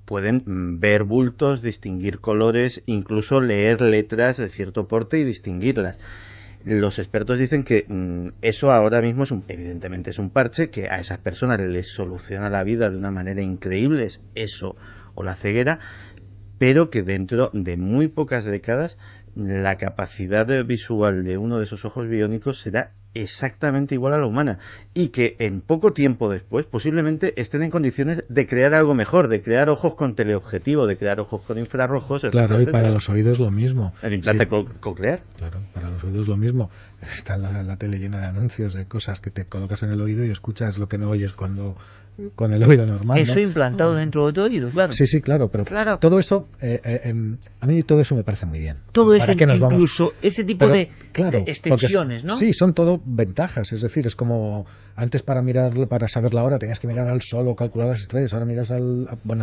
pueden ver bultos, distinguir colores, incluso leer letras de cierto porte y distinguirlas. Los expertos dicen que eso ahora mismo evidentemente es un parche que a esas personas les soluciona la vida de una manera increíble, es eso o la ceguera, pero que dentro de muy pocas décadas la capacidad visual de uno de esos ojos biónicos será exactamente igual a la humana, y que en poco tiempo después posiblemente estén en condiciones de crear algo mejor, de crear ojos con teleobjetivo, de crear ojos con infrarrojos, claro, y para los oídos lo mismo. El implante coclear. Claro, para los oídos lo mismo. Está la tele llena de anuncios de cosas que te colocas en el oído y escuchas lo que no oyes cuando con el oído normal, eso, ¿no? Implantado dentro de tu oído, claro. Sí, claro, pero todo eso, a mí todo eso me parece muy bien. Todo eso, incluso ese tipo de extensiones, ¿no? Sí, son todo ventajas, es decir, es como antes para saber la hora tenías que mirar al sol o calcular las estrellas, ahora miras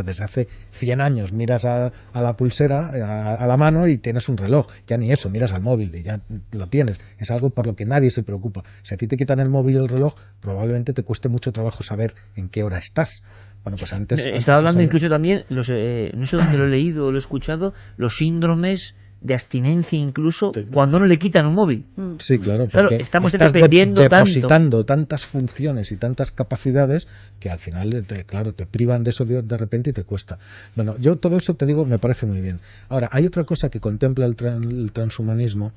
desde hace 100 años miras a la pulsera, a la mano y tienes un reloj, ya ni eso, miras al móvil y ya lo tienes, es algo por lo que nadie se preocupa. Si a ti te quitan el móvil y el reloj, probablemente te cueste mucho trabajo saber en qué hora estás. Bueno, pues antes estaba hablando incluso también, no sé dónde lo he leído o lo he escuchado, los síndromes de abstinencia incluso cuando no le quitan un móvil. Sí, claro, porque estamos depositando tantas funciones y tantas capacidades que al final, te privan de eso de repente y te cuesta. Bueno, yo todo eso te digo, me parece muy bien. Ahora, hay otra cosa que contempla el transhumanismo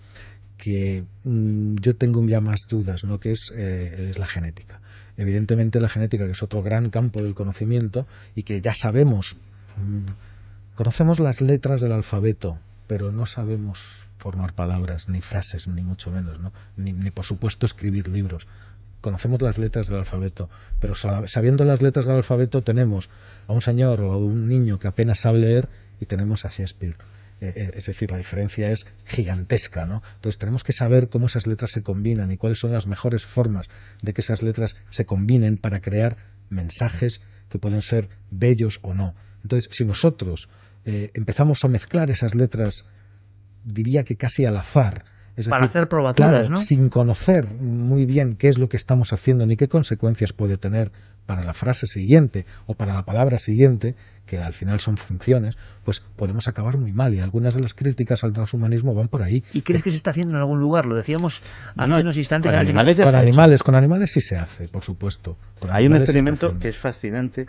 que yo tengo ya más dudas, ¿no? Que es la genética. Evidentemente la genética, que es otro gran campo del conocimiento y que ya sabemos, conocemos las letras del alfabeto, pero no sabemos formar palabras, ni frases, ni mucho menos, ¿no? Ni por supuesto escribir libros. Conocemos las letras del alfabeto, pero sabiendo las letras del alfabeto tenemos a un señor o a un niño que apenas sabe leer y tenemos a Shakespeare. Es decir, la diferencia es gigantesca, ¿no? Entonces tenemos que saber cómo esas letras se combinan y cuáles son las mejores formas de que esas letras se combinen para crear mensajes que pueden ser bellos o no. Entonces, si nosotros empezamos a mezclar esas letras, diría que casi al azar, es para decir, hacer probaturas, claro, ¿no? Sin conocer muy bien qué es lo que estamos haciendo ni qué consecuencias puede tener para la frase siguiente o para la palabra siguiente, que al final son funciones, pues podemos acabar muy mal, y algunas de las críticas al transhumanismo van por ahí. ¿Y crees que se está haciendo en algún lugar? Lo decíamos hace unos instantes. Con animales sí se hace, por supuesto. Hay un experimento que es fascinante,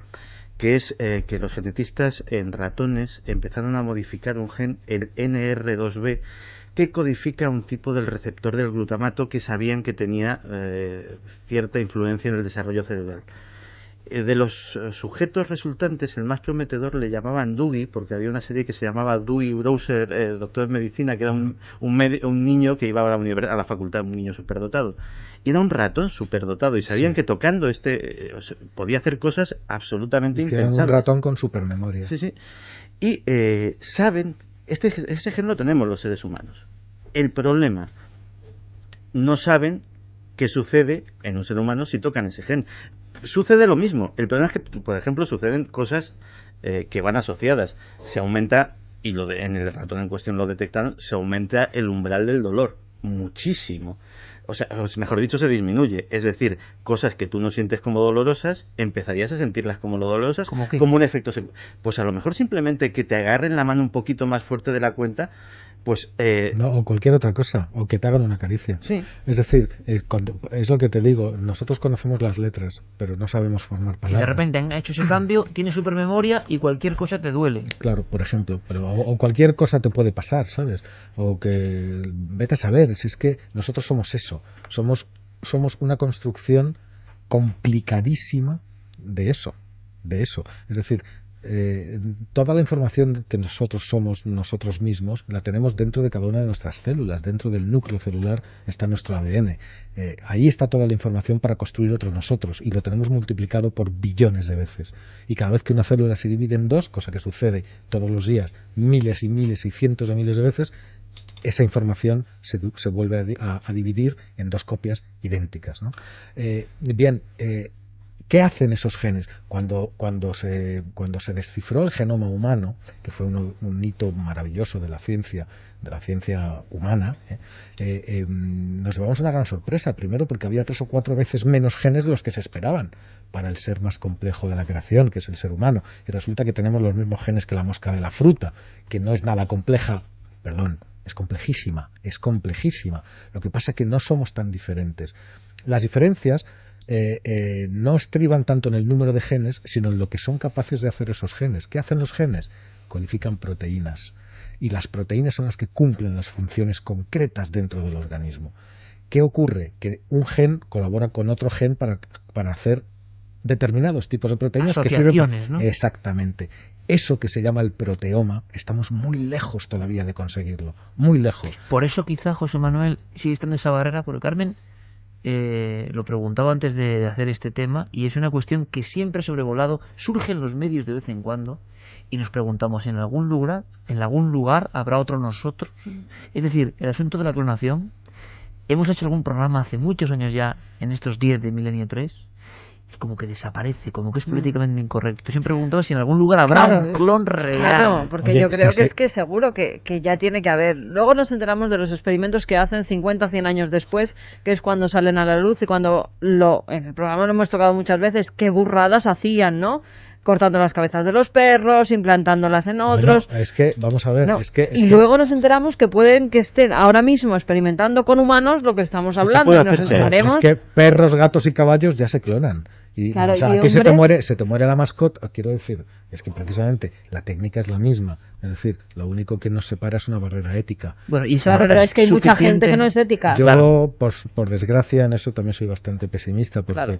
que es que los genetistas en ratones empezaron a modificar un gen, el NR2B, que codifica un tipo del receptor del glutamato que sabían que tenía cierta influencia en el desarrollo cerebral. De los sujetos resultantes, el más prometedor le llamaban Dewey, porque había una serie que se llamaba Dewey Browser, doctor en medicina, que era un niño que iba a la facultad, un niño superdotado. Y era un ratón superdotado, y sabían que tocando podía hacer cosas absolutamente impensables. Un ratón con supermemoria. Sí. Y saben, este gen lo tenemos los seres humanos. El problema, no saben qué sucede en un ser humano si tocan ese gen. Sucede lo mismo. El problema es que, por ejemplo, suceden cosas que van asociadas. Se aumenta, y en el ratón en cuestión lo detectaron, se aumenta el umbral del dolor muchísimo. O sea, mejor dicho, se disminuye. Es decir, cosas que tú no sientes como dolorosas, empezarías a sentirlas como dolorosas, como un efecto. Pues a lo mejor simplemente que te agarren la mano un poquito más fuerte de la cuenta, pues no, o cualquier otra cosa, o que te hagan una caricia. Sí. Es decir, es lo que te digo, nosotros conocemos las letras, pero no sabemos formar palabras. Y de repente han hecho ese cambio, tienes supermemoria y cualquier cosa te duele. Claro, por ejemplo, o cualquier cosa te puede pasar, ¿sabes? O que vete a saber, si es que nosotros somos eso, somos una construcción complicadísima de eso. Es decir, toda la información que nosotros somos nosotros mismos la tenemos dentro de cada una de nuestras células, dentro del núcleo celular está nuestro ADN, ahí está toda la información para construir otro nosotros, y lo tenemos multiplicado por billones de veces, y cada vez que una célula se divide en dos, cosa que sucede todos los días miles y miles y cientos de miles de veces, esa información se vuelve a dividir en dos copias idénticas, ¿no? ¿Qué hacen esos genes? Cuando se descifró el genoma humano, que fue un hito maravilloso de la ciencia humana, nos llevamos una gran sorpresa. Primero, porque había 3 o 4 veces menos genes de los que se esperaban para el ser más complejo de la creación, que es el ser humano. Y resulta que tenemos los mismos genes que la mosca de la fruta, que no es nada compleja, es complejísima. Lo que pasa es que no somos tan diferentes. Las diferencias no estriban tanto en el número de genes, sino en lo que son capaces de hacer esos genes. ¿Qué hacen los genes? Codifican proteínas. Y las proteínas son las que cumplen las funciones concretas dentro del organismo. ¿Qué ocurre? Que un gen colabora con otro gen para hacer determinados tipos de proteínas que sirven, ¿no? Exactamente. Eso que se llama el proteoma, estamos muy lejos todavía de conseguirlo. Muy lejos. Por eso quizá José Manuel sigue estando en esa barrera, porque Carmen lo preguntaba antes de hacer este tema, y es una cuestión que siempre ha sobrevolado, surge en los medios de vez en cuando, y nos preguntamos, ¿en algún lugar habrá otro nosotros? Es decir, el asunto de la clonación, hemos hecho algún programa hace muchos años ya, en estos 10 de Milenio 3, y como que desaparece, como que es políticamente incorrecto. Siempre preguntaba si en algún lugar habrá un clon real. Claro, porque yo creo que es que seguro que ya tiene que haber. Luego nos enteramos de los experimentos que hacen 50 o 100 años después, que es cuando salen a la luz, y cuando en el programa lo hemos tocado muchas veces, qué burradas hacían, ¿no? Cortando las cabezas de los perros, implantándolas en otros. Bueno, es que, vamos a ver, no. Luego nos enteramos que pueden que estén ahora mismo experimentando con humanos lo que estamos hablando. Y nos enteraremos. Es que perros, gatos y caballos ya se clonan. Y, claro, o sea, aquí se te muere la mascota. Quiero decir, es que precisamente la técnica es la misma. Es decir, lo único que nos separa es una barrera ética. Bueno, y esa barrera es que hay mucha gente que no es ética. Yo, por desgracia, en eso también soy bastante pesimista, porque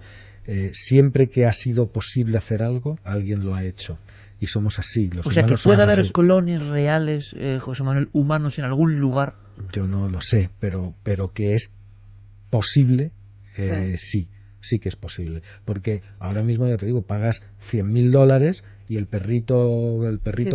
siempre que ha sido posible hacer algo, alguien lo ha hecho. Y somos así. O sea, que puede haber clones reales, José Manuel, humanos en algún lugar. Yo no lo sé, pero que es posible, sí que es posible, porque ahora mismo, ya te digo, pagas $100.000 y el perrito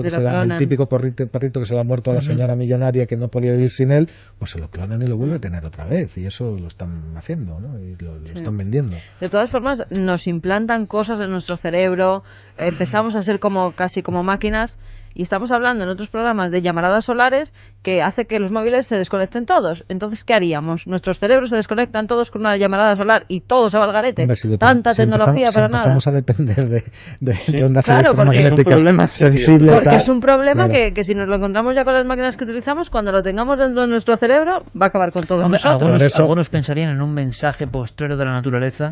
que se da, el típico perrito que se le ha muerto a la señora millonaria que no podía vivir sin él, pues se lo clonan y lo vuelve a tener otra vez, y eso lo están haciendo, ¿no? Y lo están vendiendo. De todas formas, nos implantan cosas en nuestro cerebro, empezamos a ser casi como máquinas. Y estamos hablando en otros programas de llamaradas solares que hace que los móviles se desconecten todos. Entonces, ¿qué haríamos? Nuestros cerebros se desconectan todos con una llamarada solar y todo se va al garete. Hombre, Tanta tecnología para nada. Empezamos a depender de ondas electromagnéticas sensibles. Porque es un problema que si nos lo encontramos ya con las máquinas que utilizamos, cuando lo tengamos dentro de nuestro cerebro, va a acabar con todos nosotros. Algunos pensarían en un mensaje postrero de la naturaleza,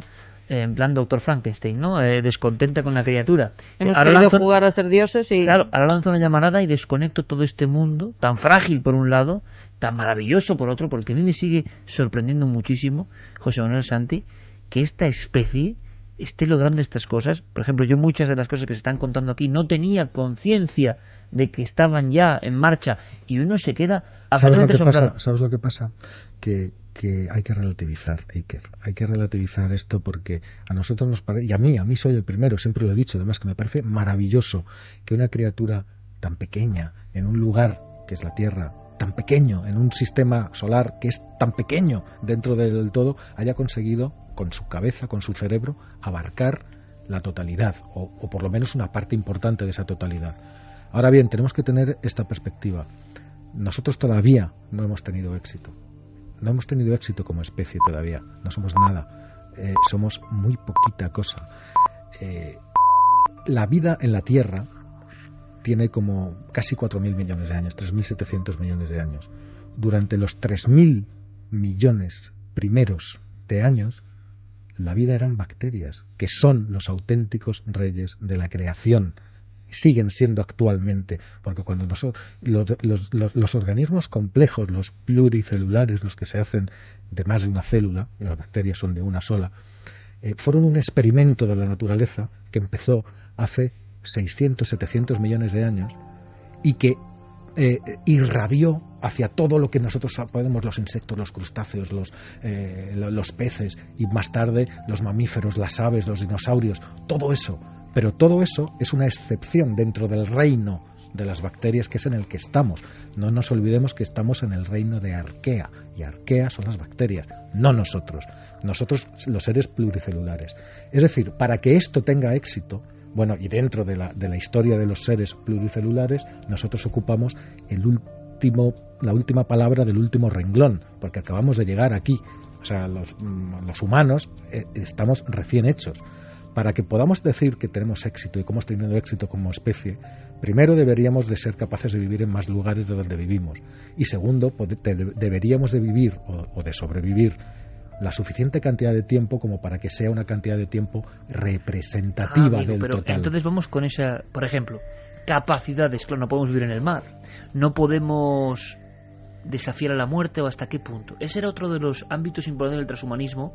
en plan Dr. Frankenstein, ¿no? Descontenta con la criatura. Hemos querido jugar a ser dioses y... Claro, ahora lanzo una llamarada y desconecto todo este mundo, tan frágil por un lado, tan maravilloso por otro, porque a mí me sigue sorprendiendo muchísimo, José Manuel Santi, que esta especie esté logrando estas cosas. Por ejemplo, yo muchas de las cosas que se están contando aquí no tenía conciencia de que estaban ya en marcha, y uno se queda absolutamente asombrado. ¿Sabes lo que pasa? Que hay que relativizar, Iker. Hay que relativizar esto, porque a nosotros nos parece, y a mí soy el primero, siempre lo he dicho, además, que me parece maravilloso que una criatura tan pequeña en un lugar que es la Tierra, tan pequeño en un sistema solar que es tan pequeño dentro del todo, haya conseguido con su cabeza, con su cerebro, abarcar la totalidad, o por lo menos una parte importante de esa totalidad. Ahora bien, tenemos que tener esta perspectiva. Nosotros todavía no hemos tenido éxito. No hemos tenido éxito como especie todavía. No somos nada. Somos muy poquita cosa. La vida en la Tierra tiene como casi 4.000 millones de años, 3.700 millones de años. Durante los 3.000 millones primeros de años, la vida eran bacterias, que son los auténticos reyes de la creación. Siguen siendo actualmente, porque cuando los organismos complejos, los pluricelulares, los que se hacen de más de una célula, y las bacterias son de una sola, fueron un experimento de la naturaleza que empezó hace 600, 700 millones de años y que irradió hacia todo lo que nosotros podemos, los insectos, los crustáceos, los peces, y más tarde los mamíferos, las aves, los dinosaurios, todo eso. Pero todo eso es una excepción dentro del reino de las bacterias, que es en el que estamos. No nos olvidemos que estamos en el reino de Arquea, y Arquea son las bacterias, no nosotros. Nosotros, los seres pluricelulares. Es decir, para que esto tenga éxito, bueno, y dentro de la historia de los seres pluricelulares, nosotros ocupamos la última palabra del último renglón, porque acabamos de llegar aquí. O sea, los humanos estamos recién hechos. Para que podamos decir que tenemos éxito y cómo estamos teniendo éxito como especie, primero deberíamos de ser capaces de vivir en más lugares de donde vivimos. Y segundo, deberíamos de vivir o de sobrevivir la suficiente cantidad de tiempo como para que sea una cantidad de tiempo representativa del total. Entonces vamos con esa, por ejemplo, capacidades. Claro, no podemos vivir en el mar, no podemos desafiar a la muerte, o hasta qué punto. Ese era otro de los ámbitos importantes del transhumanismo,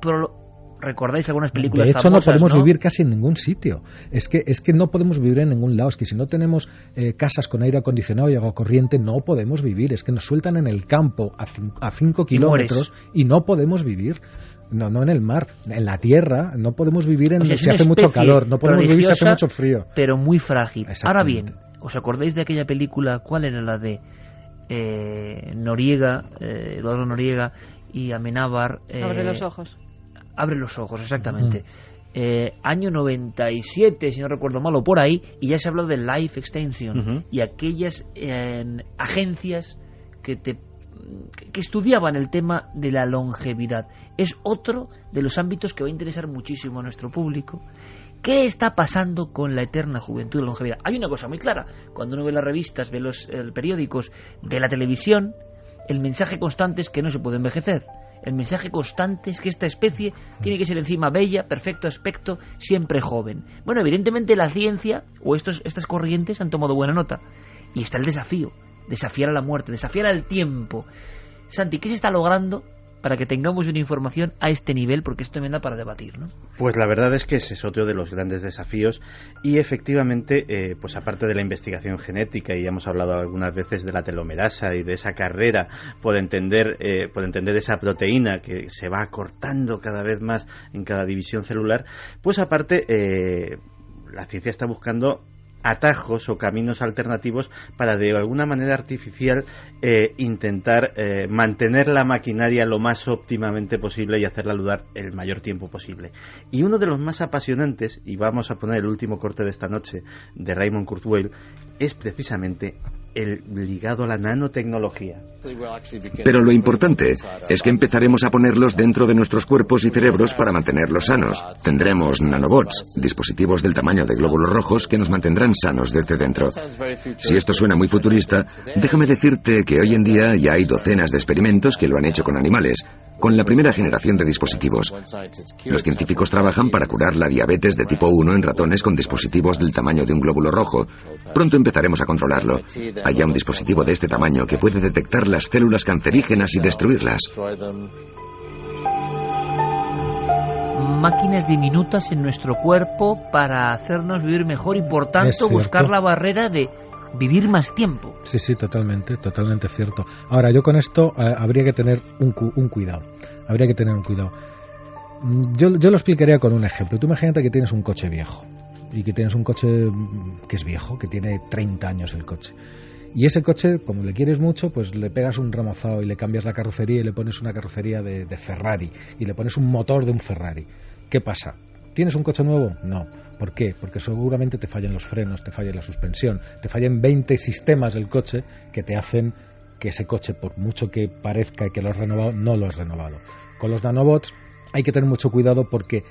pero ¿recordáis algunas películas famosas? De hecho, no podemos vivir casi en ningún sitio. Es que no podemos vivir en ningún lado. Es que si no tenemos casas con aire acondicionado y agua corriente, no podemos vivir. Es que nos sueltan en el campo a 5 kilómetros y no podemos vivir. No en el mar, en la tierra. No podemos vivir si hace mucho calor. No podemos vivir si hace mucho frío. Pero muy frágil. Ahora bien, ¿os acordáis de aquella película? ¿Cuál era la de Noriega, Eduardo Noriega y Amenábar? Abre los ojos. Abre los ojos, exactamente. Año 97, si no recuerdo mal, o por ahí, y ya se habló de Life Extension y aquellas agencias que estudiaban el tema de la longevidad. Es otro de los ámbitos que va a interesar muchísimo a nuestro público. ¿Qué está pasando con la eterna juventud y la longevidad? Hay una cosa muy clara. Cuando uno ve las revistas, ve los periódicos, ve la televisión, el mensaje constante es que no se puede envejecer. El mensaje constante es que esta especie tiene que ser encima bella, perfecto aspecto, siempre joven. Bueno, evidentemente la ciencia o estas corrientes han tomado buena nota. Y está el desafío, desafiar a la muerte, desafiar al tiempo. Santi, ¿qué se está logrando para que tengamos una información a este nivel? Porque esto me da para debatir, ¿no? Pues la verdad es que ese es otro de los grandes desafíos y efectivamente, pues aparte de la investigación genética, y hemos hablado algunas veces de la telomerasa y de esa carrera por entender esa proteína que se va acortando cada vez más en cada división celular, pues aparte la ciencia está buscando atajos o caminos alternativos para de alguna manera artificial intentar mantener la maquinaria lo más óptimamente posible y hacerla durar el mayor tiempo posible. Y uno de los más apasionantes, y vamos a poner el último corte de esta noche de Raymond Kurzweil, es precisamente el ligado a la nanotecnología. Pero lo importante es que empezaremos a ponerlos dentro de nuestros cuerpos y cerebros para mantenerlos sanos. Tendremos nanobots, dispositivos del tamaño de glóbulos rojos que nos mantendrán sanos desde dentro. Si esto suena muy futurista, déjame decirte que hoy en día ya hay docenas de experimentos que lo han hecho con animales, con la primera generación de dispositivos. Los científicos trabajan para curar la diabetes de tipo 1 en ratones con dispositivos del tamaño de un glóbulo rojo. Pronto empezaremos a controlarlo. Hay ya un dispositivo de este tamaño que puede detectar las células cancerígenas y destruirlas. Máquinas diminutas en nuestro cuerpo para hacernos vivir mejor y por tanto buscar la barrera de vivir más tiempo. Sí, totalmente cierto. Ahora, yo con esto habría que tener un cuidado. Yo lo explicaría con un ejemplo. Tú imagínate que tienes un coche viejo y que tienes un coche que es viejo, que tiene 30 años el coche. Y ese coche, como le quieres mucho, pues le pegas un remozado y le cambias la carrocería y le pones una carrocería de Ferrari y le pones un motor de un Ferrari. ¿Qué pasa? ¿Tienes un coche nuevo? No. ¿Por qué? Porque seguramente te fallen los frenos, te falle la suspensión, te fallen 20 sistemas del coche que te hacen que ese coche, por mucho que parezca que lo has renovado, no lo has renovado. Con los nanobots hay que tener mucho cuidado porque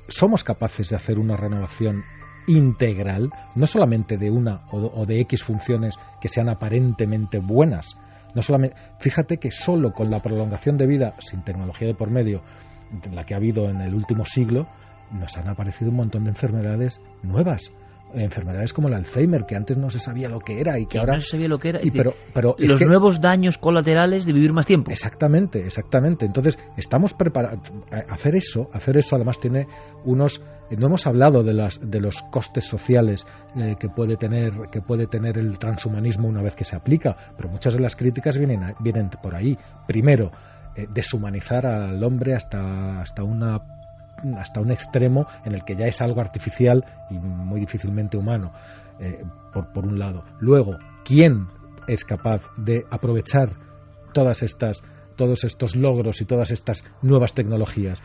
somos capaces de hacer una renovación integral, no solamente de una o de X funciones que sean aparentemente buenas. No solamente, fíjate que solo con la prolongación de vida, sin tecnología de por medio, la que ha habido en el último siglo, nos han aparecido un montón de enfermedades nuevas. Enfermedades como el Alzheimer, que antes no se sabía lo que era y que ahora no se sabía lo que era. Pero los nuevos daños colaterales de vivir más tiempo. Exactamente. Entonces estamos preparados a hacer eso. Además tiene unos. No hemos hablado de los costes sociales que puede tener el transhumanismo una vez que se aplica, pero muchas de las críticas vienen por ahí. Primero, deshumanizar al hombre hasta una hasta un extremo en el que ya es algo artificial y muy difícilmente humano, por un lado. Luego, ¿quién es capaz de aprovechar todos estos logros y todas estas nuevas tecnologías?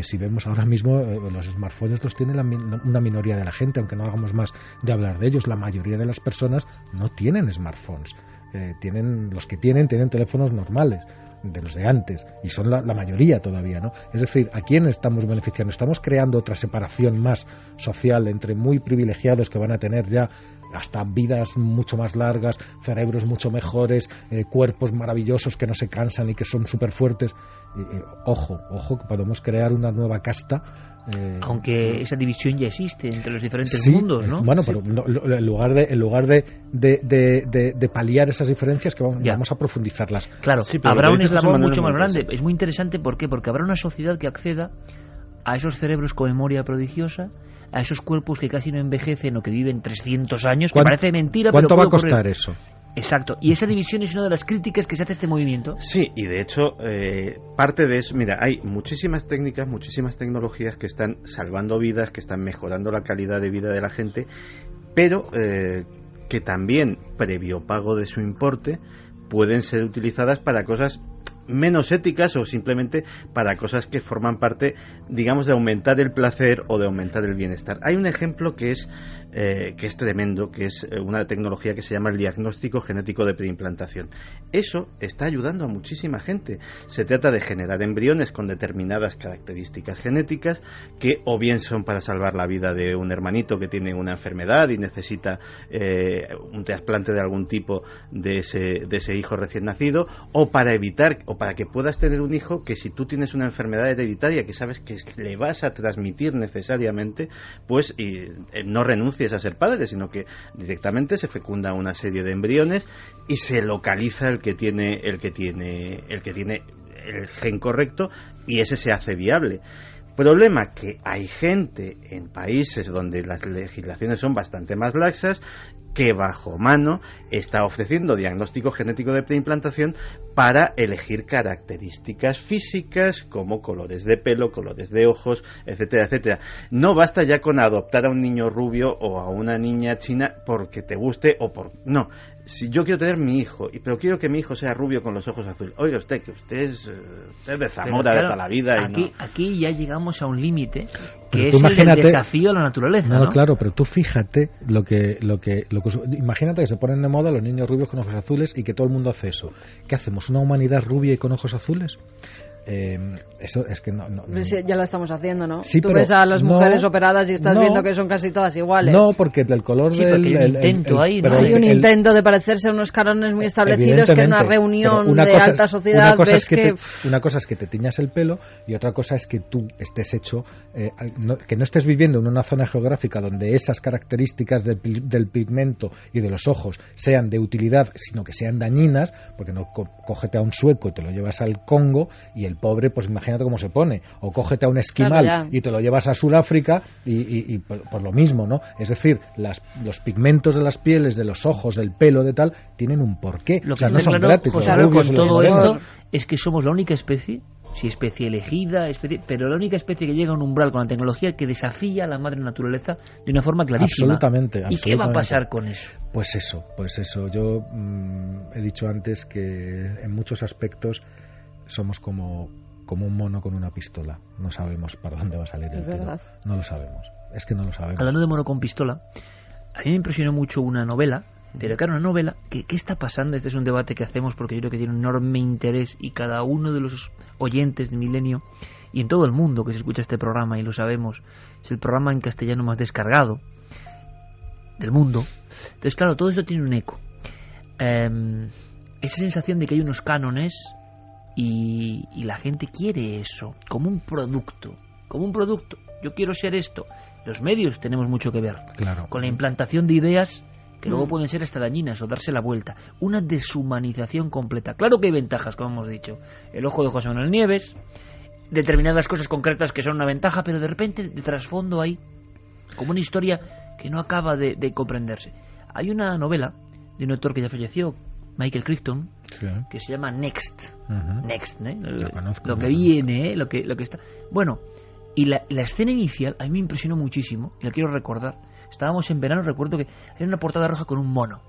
Si vemos ahora mismo, los smartphones los tiene una minoría de la gente, aunque no hagamos más de hablar de ellos. La mayoría de las personas no tienen smartphones. Los que tienen teléfonos normales, de los de antes, y son la mayoría todavía, ¿no? Es decir, ¿a quién estamos beneficiando? Estamos creando otra separación más social entre muy privilegiados, que van a tener ya hasta vidas mucho más largas, cerebros mucho mejores, cuerpos maravillosos que no se cansan y que son súper fuertes. Ojo, que podemos crear una nueva casta. Aunque esa división ya existe entre los diferentes mundos, ¿no? Bueno, pero en lugar de paliar esas diferencias, que vamos a profundizarlas. Claro, sí, habrá un eslabón mucho más grande. Es muy interesante, ¿por qué? Porque habrá una sociedad que acceda a esos cerebros con memoria prodigiosa, a esos cuerpos que casi no envejecen o que viven 300 años, que parece mentira, pero ¿cuánto va a costar eso? Exacto, y esa división es una de las críticas que se hace a este movimiento. Sí, y de hecho, parte de eso, mira, hay muchísimas técnicas, muchísimas tecnologías que están salvando vidas, que están mejorando la calidad de vida de la gente, pero que también, previo pago de su importe, pueden ser utilizadas para cosas menos éticas o simplemente para cosas que forman parte, digamos, de aumentar el placer o de aumentar el bienestar. Hay un ejemplo que es tremendo, que es una tecnología que se llama el diagnóstico genético de preimplantación. Eso está ayudando a muchísima gente. Se trata de generar embriones con determinadas características genéticas que o bien son para salvar la vida de un hermanito que tiene una enfermedad y necesita un trasplante de algún tipo de ese hijo recién nacido, o para evitar o para que puedas tener un hijo que, si tú tienes una enfermedad hereditaria que sabes que le vas a transmitir necesariamente, pues no renuncies a ser padre, sino que directamente se fecunda una serie de embriones y se localiza el que tiene el gen correcto, y ese se hace viable. Problema que hay gente en países donde las legislaciones son bastante más laxas que bajo mano está ofreciendo diagnóstico genético de preimplantación para elegir características físicas como colores de pelo, colores de ojos, etcétera, etcétera. No basta ya con adoptar a un niño rubio o a una niña china porque te guste o por... No, si yo quiero tener mi hijo, pero quiero que mi hijo sea rubio con los ojos azules. Oiga usted, que usted es de Zamora, de toda la vida. Aquí ya llegamos a un límite que es el del desafío a la naturaleza, ¿no? Claro, pero tú fíjate imagínate que se ponen de moda los niños rubios con ojos azules y que todo el mundo hace eso. ¿Qué hacemos? ¿Una humanidad rubia y con ojos azules? Eso es que no. Ya lo estamos haciendo, ¿no? Sí, tú ves a las mujeres operadas y estás viendo que son casi todas iguales. No, porque del color hay un intento de parecerse a unos cánones muy establecidos, que en una reunión de alta sociedad ves que... Una cosa es que te tiñas el pelo y otra cosa es que tú estés hecho, que no estés viviendo en una zona geográfica donde esas características del pigmento y de los ojos sean de utilidad, sino que sean dañinas, porque no cógete a un sueco y te lo llevas al Congo y el pobre, pues imagínate cómo se pone, o cógete a un esquimal y te lo llevas a Sudáfrica y por lo mismo, ¿no? Es decir, los pigmentos de las pieles, de los ojos, del pelo, de tal, tienen un porqué. Lo que no son gratis. José, con todo esto es que somos la única especie, sí, especie elegida, pero la única especie que llega a un umbral con la tecnología que desafía a la madre naturaleza de una forma clarísima. Absolutamente. ¿Y qué va a pasar con eso? Pues eso. Yo he dicho antes que en muchos aspectos somos como un mono con una pistola. No sabemos para dónde va a salir el tiro. No lo sabemos. Es que no lo sabemos. Hablando de mono con pistola, a mí me impresionó mucho una novela, pero claro, una novela, ¿qué está pasando? Este es un debate que hacemos porque yo creo que tiene un enorme interés, y cada uno de los oyentes de Milenio y en todo el mundo que se escucha este programa, y lo sabemos, es el programa en castellano más descargado del mundo. Entonces, claro, todo esto tiene un eco. Esa sensación de que hay unos cánones y la gente quiere eso como un producto. Yo quiero ser esto. Los medios tenemos mucho que ver con la implantación de ideas que luego pueden ser hasta dañinas o darse la vuelta. Una deshumanización completa. Claro que hay ventajas, como hemos dicho. El ojo de José Manuel Nieves, determinadas cosas concretas que son una ventaja, pero de repente de trasfondo hay como una historia que no acaba de comprenderse. Hay una novela de un autor que ya falleció, Michael Crichton, que se llama Next. Next, lo que viene, lo que está. Bueno, Y la escena inicial a mí me impresionó muchísimo, y la quiero recordar. Estábamos en verano, recuerdo que era una portada roja con un mono.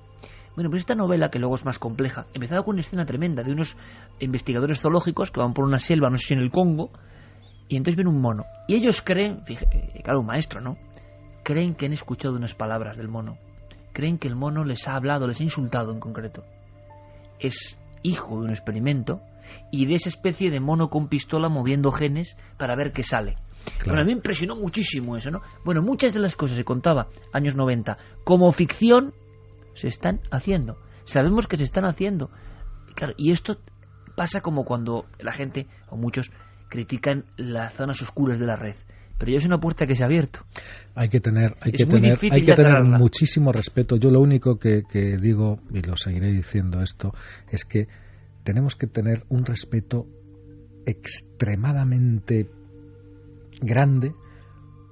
Bueno, pues esta novela, que luego es más compleja, empezaba con una escena tremenda de unos investigadores zoológicos que van por una selva, no sé si en el Congo, y entonces ven un mono. Y ellos creen, claro, un maestro, ¿no? Creen que han escuchado unas palabras del mono. Creen que el mono les ha hablado, les ha insultado en concreto. Es hijo de un experimento y de esa especie de mono con pistola moviendo genes para ver qué sale. Claro. Bueno, a mí me impresionó muchísimo eso, ¿no? Bueno, muchas de las cosas se contaba, años 90, como ficción, se están haciendo. Sabemos que se están haciendo. Claro, y esto pasa como cuando la gente, o muchos, critican las zonas oscuras de la red. Pero ya es una puerta que se ha abierto. Hay que tener muchísimo respeto. Yo lo único que digo, y lo seguiré diciendo esto, es que tenemos que tener un respeto extremadamente grande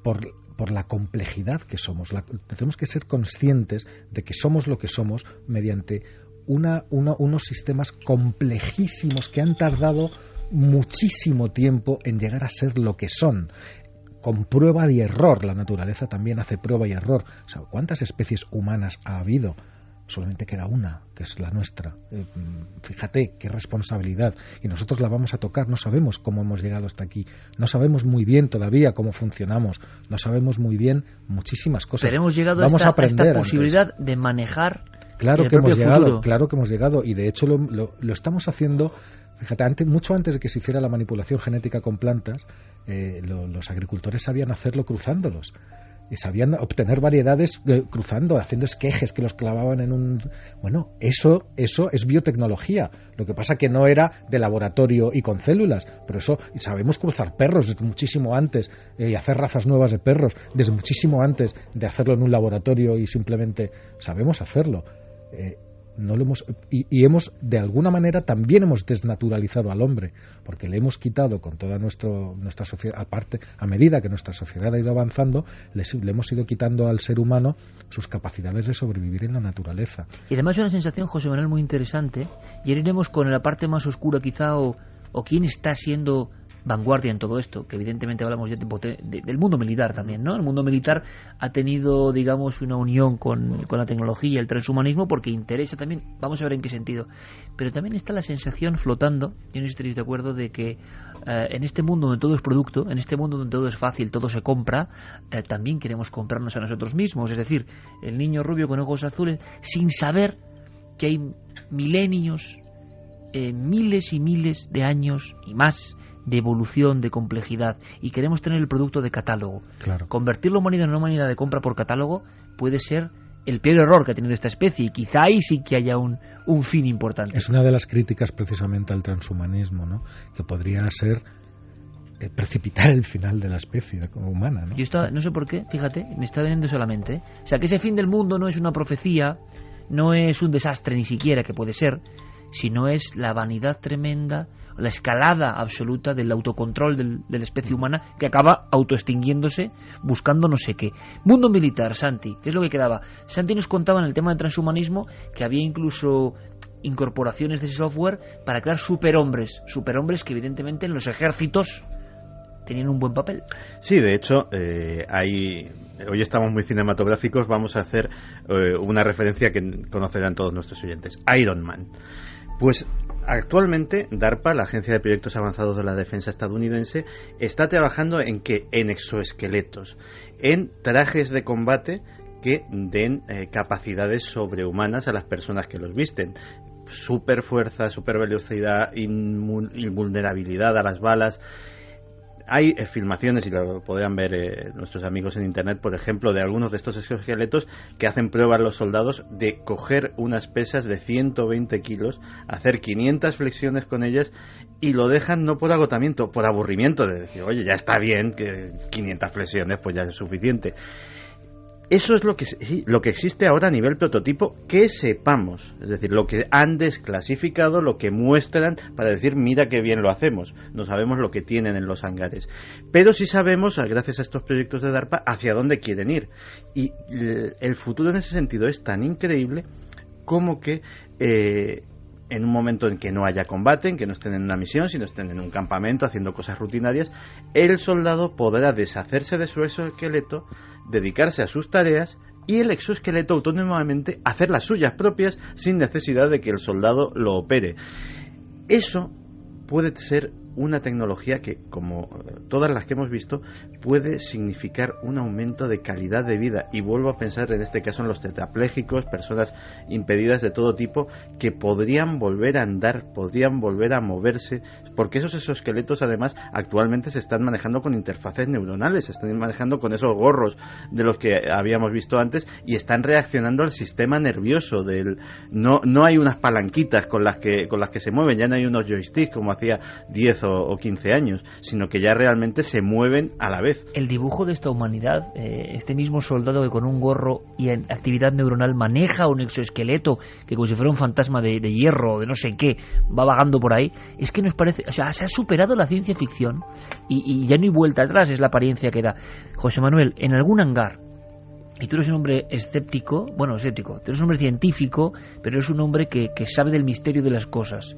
por la complejidad que somos. Tenemos que ser conscientes de que somos lo que somos mediante unos sistemas complejísimos que han tardado muchísimo tiempo en llegar a ser lo que son. Con prueba y error. La naturaleza también hace prueba y error. O sea, ¿cuántas especies humanas ha habido? Solamente queda una, que es la nuestra. Fíjate qué responsabilidad. Y nosotros la vamos a tocar. No sabemos cómo hemos llegado hasta aquí. No sabemos muy bien todavía cómo funcionamos. No sabemos muy bien muchísimas cosas. Pero hemos llegado a esta posibilidad de manejar claro el que propio hemos llegado, futuro. Claro que hemos llegado. Y de hecho lo estamos haciendo. Fíjate, mucho antes de que se hiciera la manipulación genética con plantas, los agricultores sabían hacerlo cruzándolos. Y sabían obtener variedades cruzando, haciendo esquejes que los clavaban en un... Bueno, eso es biotecnología. Lo que pasa que no era de laboratorio y con células, pero eso, sabemos cruzar perros desde muchísimo antes y hacer razas nuevas de perros desde muchísimo antes de hacerlo en un laboratorio y simplemente sabemos hacerlo. No lo hemos y hemos de alguna manera también hemos desnaturalizado al hombre, porque le hemos quitado con toda nuestra sociedad, aparte a medida que nuestra sociedad ha ido avanzando, le hemos ido quitando al ser humano sus capacidades de sobrevivir en la naturaleza. Y además es una sensación, José Manuel, muy interesante, y ahora iremos con la parte más oscura quizá, o quién está siendo vanguardia en todo esto, que evidentemente hablamos ya del mundo militar también, ¿no? El mundo militar ha tenido, digamos, una unión con la tecnología, el transhumanismo, porque interesa también, vamos a ver en qué sentido, pero también está la sensación flotando, yo no sé si estaréis de acuerdo, de que en este mundo donde todo es producto, en este mundo donde todo es fácil, todo se compra, también queremos comprarnos a nosotros mismos, es decir, el niño rubio con ojos azules, sin saber que hay milenios, miles y miles de años y más de evolución, de complejidad, y queremos tener el producto de catálogo. Claro. Convertir la humanidad en una humanidad de compra por catálogo puede ser el peor error que ha tenido esta especie, y quizá ahí sí que haya un fin importante. Es una de las críticas precisamente al transhumanismo, ¿no? Que podría ser precipitar el final de la especie humana, ¿no? Yo no sé por qué, fíjate, me está viniendo solamente, ¿eh? O sea, que ese fin del mundo no es una profecía, no es un desastre ni siquiera, que puede ser, sino es la vanidad tremenda, la escalada absoluta del autocontrol de la especie humana, que acaba autoextinguiéndose buscando no sé qué. Mundo militar, Santi, ¿qué es lo que quedaba? Santi nos contaba en el tema del transhumanismo que había incluso incorporaciones de ese software para crear superhombres que evidentemente en los ejércitos tenían un buen papel. Sí, de hecho, hoy estamos muy cinematográficos, vamos a hacer una referencia que conocerán todos nuestros oyentes, Iron Man. Pues actualmente DARPA, la Agencia de Proyectos Avanzados de la Defensa estadounidense, está trabajando en exoesqueletos, en trajes de combate que den capacidades sobrehumanas a las personas que los visten. Super fuerza, super velocidad, invulnerabilidad a las balas. Hay filmaciones, y lo podrán ver nuestros amigos en internet, por ejemplo, de algunos de estos exoesqueletos que hacen pruebas los soldados de coger unas pesas de 120 kilos, hacer 500 flexiones con ellas, y lo dejan no por agotamiento, por aburrimiento, de decir, oye, ya está bien, que 500 flexiones pues ya es suficiente. Eso es lo que existe ahora a nivel prototipo, que sepamos, es decir, lo que han desclasificado, lo que muestran para decir, mira qué bien lo hacemos. No sabemos lo que tienen en los hangares, pero sí sabemos, gracias a estos proyectos de DARPA, hacia dónde quieren ir. Y el futuro en ese sentido es tan increíble como que en un momento en que no haya combate, en que no estén en una misión, sino estén en un campamento haciendo cosas rutinarias, el soldado podrá deshacerse de su exoesqueleto, dedicarse a sus tareas y el exoesqueleto autónomamente hacer las suyas propias sin necesidad de que el soldado lo opere. Eso puede ser una tecnología que, como todas las que hemos visto, puede significar un aumento de calidad de vida. Y vuelvo a pensar en este caso en los tetrapléjicos, personas impedidas de todo tipo, que podrían volver a andar, podrían volver a moverse, porque esos exoesqueletos además actualmente se están manejando con interfaces neuronales, se están manejando con esos gorros de los que habíamos visto antes y están reaccionando al sistema nervioso del no hay unas palanquitas con las que se mueven, ya no hay unos joysticks como hacía 10 o 15 años, sino que ya realmente se mueven a la vez. El dibujo de esta humanidad, este mismo soldado que con un gorro y en actividad neuronal maneja un exoesqueleto que como si fuera un fantasma de hierro o de no sé qué, va vagando por ahí, es que nos parece, o sea, se ha superado la ciencia ficción y ya no hay vuelta atrás, es la apariencia que da. José Manuel, en algún hangar, y tú eres un hombre escéptico, tú eres un hombre científico, pero eres un hombre que sabe del misterio de las cosas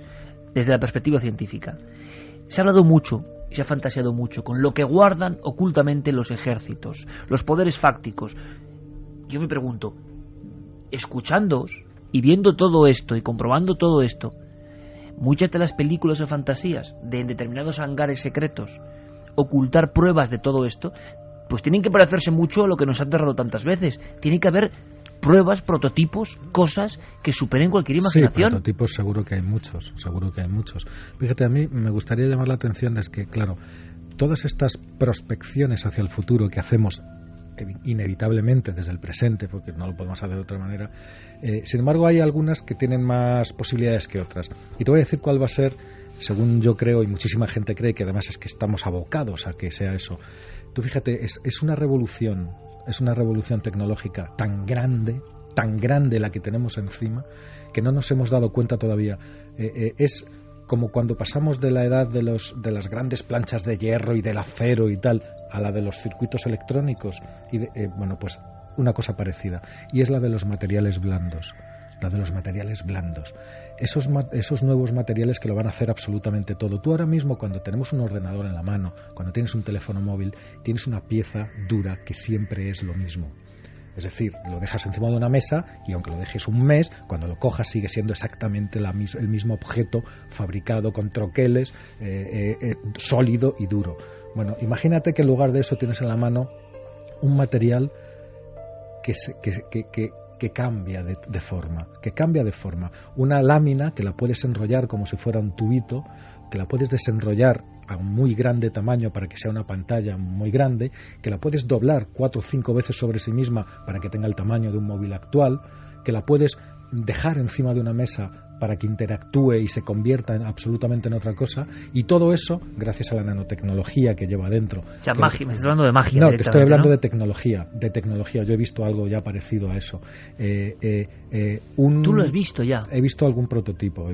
desde la perspectiva científica. Se ha hablado mucho y se ha fantaseado mucho con lo que guardan ocultamente los ejércitos, los poderes fácticos. Yo me pregunto, escuchándoos y viendo todo esto y comprobando todo esto, muchas de las películas o fantasías de determinados hangares secretos ocultar pruebas de todo esto, pues tienen que parecerse mucho a lo que nos han narrado tantas veces. Tiene que haber pruebas, prototipos, cosas que superen cualquier imaginación. Sí, prototipos seguro que hay muchos. Fíjate, a mí me gustaría llamar la atención es que, claro, todas estas prospecciones hacia el futuro que hacemos inevitablemente desde el presente, porque no lo podemos hacer de otra manera, sin embargo hay algunas que tienen más posibilidades que otras. Y te voy a decir cuál va a ser, según yo creo y muchísima gente cree, que además es que estamos abocados a que sea eso. Tú fíjate, es una revolución tecnológica tan grande la que tenemos encima, que no nos hemos dado cuenta todavía. Es como cuando pasamos de la edad de las grandes planchas de hierro y del acero y tal, a la de los circuitos electrónicos, y pues una cosa parecida, y es la de los materiales blandos. Esos nuevos materiales que lo van a hacer absolutamente todo. Tú ahora mismo, cuando tenemos un ordenador en la mano, cuando tienes un teléfono móvil, tienes una pieza dura que siempre es lo mismo. Es decir, lo dejas encima de una mesa y aunque lo dejes un mes, cuando lo cojas sigue siendo exactamente el mismo objeto fabricado con troqueles, sólido y duro. Bueno, imagínate que en lugar de eso tienes en la mano un material que cambia de forma. Una lámina que la puedes enrollar como si fuera un tubito, que la puedes desenrollar a un muy grande tamaño para que sea una pantalla muy grande, que la puedes doblar 4 o 5 veces sobre sí misma para que tenga el tamaño de un móvil actual, que la puedes dejar encima de una mesa para que interactúe y se convierta absolutamente en otra cosa, y todo eso gracias a la nanotecnología que lleva dentro. O sea, magia, me estás hablando de magia. No, te estoy hablando, ¿no?, de tecnología. Yo he visto algo ya parecido a eso. ¿Tú lo has visto ya? He visto algún prototipo,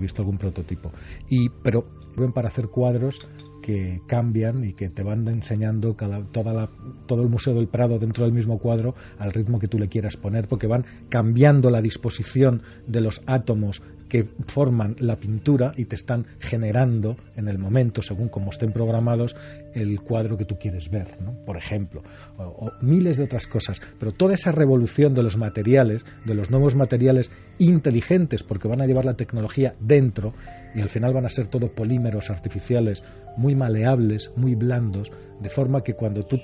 pero sirven para hacer cuadros que cambian y que te van enseñando todo el Museo del Prado dentro del mismo cuadro al ritmo que tú le quieras poner, porque van cambiando la disposición de los átomos que forman la pintura y te están generando en el momento, según como estén programados, el cuadro que tú quieres ver, ¿no? Por ejemplo, o miles de otras cosas. Pero toda esa revolución de los materiales, de los nuevos materiales inteligentes, porque van a llevar la tecnología dentro y al final van a ser todo polímeros artificiales muy maleables, muy blandos, de forma que cuando tú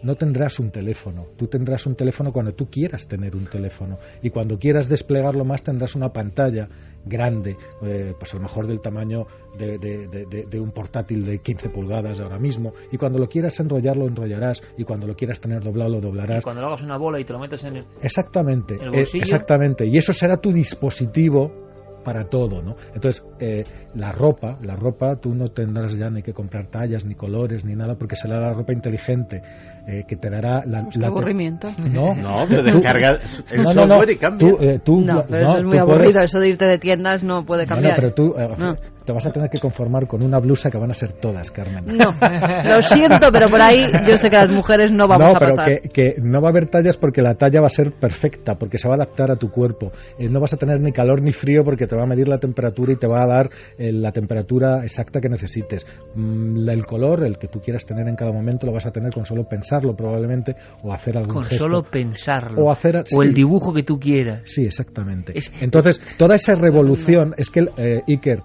no tendrás un teléfono, tú tendrás un teléfono cuando tú quieras tener un teléfono, y cuando quieras desplegarlo más tendrás una pantalla grande, pues a lo mejor del tamaño de un portátil de 15 pulgadas ahora mismo, y cuando lo quieras enrollarlo enrollarás, y cuando lo quieras tener doblado lo doblarás. Y cuando lo hagas una bola y te lo metes en el bolsillo. Exactamente, y eso será tu dispositivo para todo, ¿no? Entonces, la ropa, tú no tendrás ya ni que comprar tallas, ni colores, ni nada, porque será la ropa inteligente que te dará ¡Qué aburrimiento! No, pero descarga el software y cambia. Pero eso es muy aburrido, eso de irte de tiendas no puede cambiar. Bueno, pero te vas a tener que conformar con una blusa que van a ser todas, Carmen. No, lo siento, pero por ahí yo sé que las mujeres no vamos a pasar. No, pero que no va a haber tallas porque la talla va a ser perfecta, porque se va a adaptar a tu cuerpo. No vas a tener ni calor ni frío porque te va a medir la temperatura y te va a dar la temperatura exacta que necesites. El color, el que tú quieras tener en cada momento, lo vas a tener con solo pensarlo probablemente, o hacer algún gesto. Con solo pensarlo. O el dibujo que tú quieras. Sí, exactamente. Entonces, toda esa revolución, es que, Iker,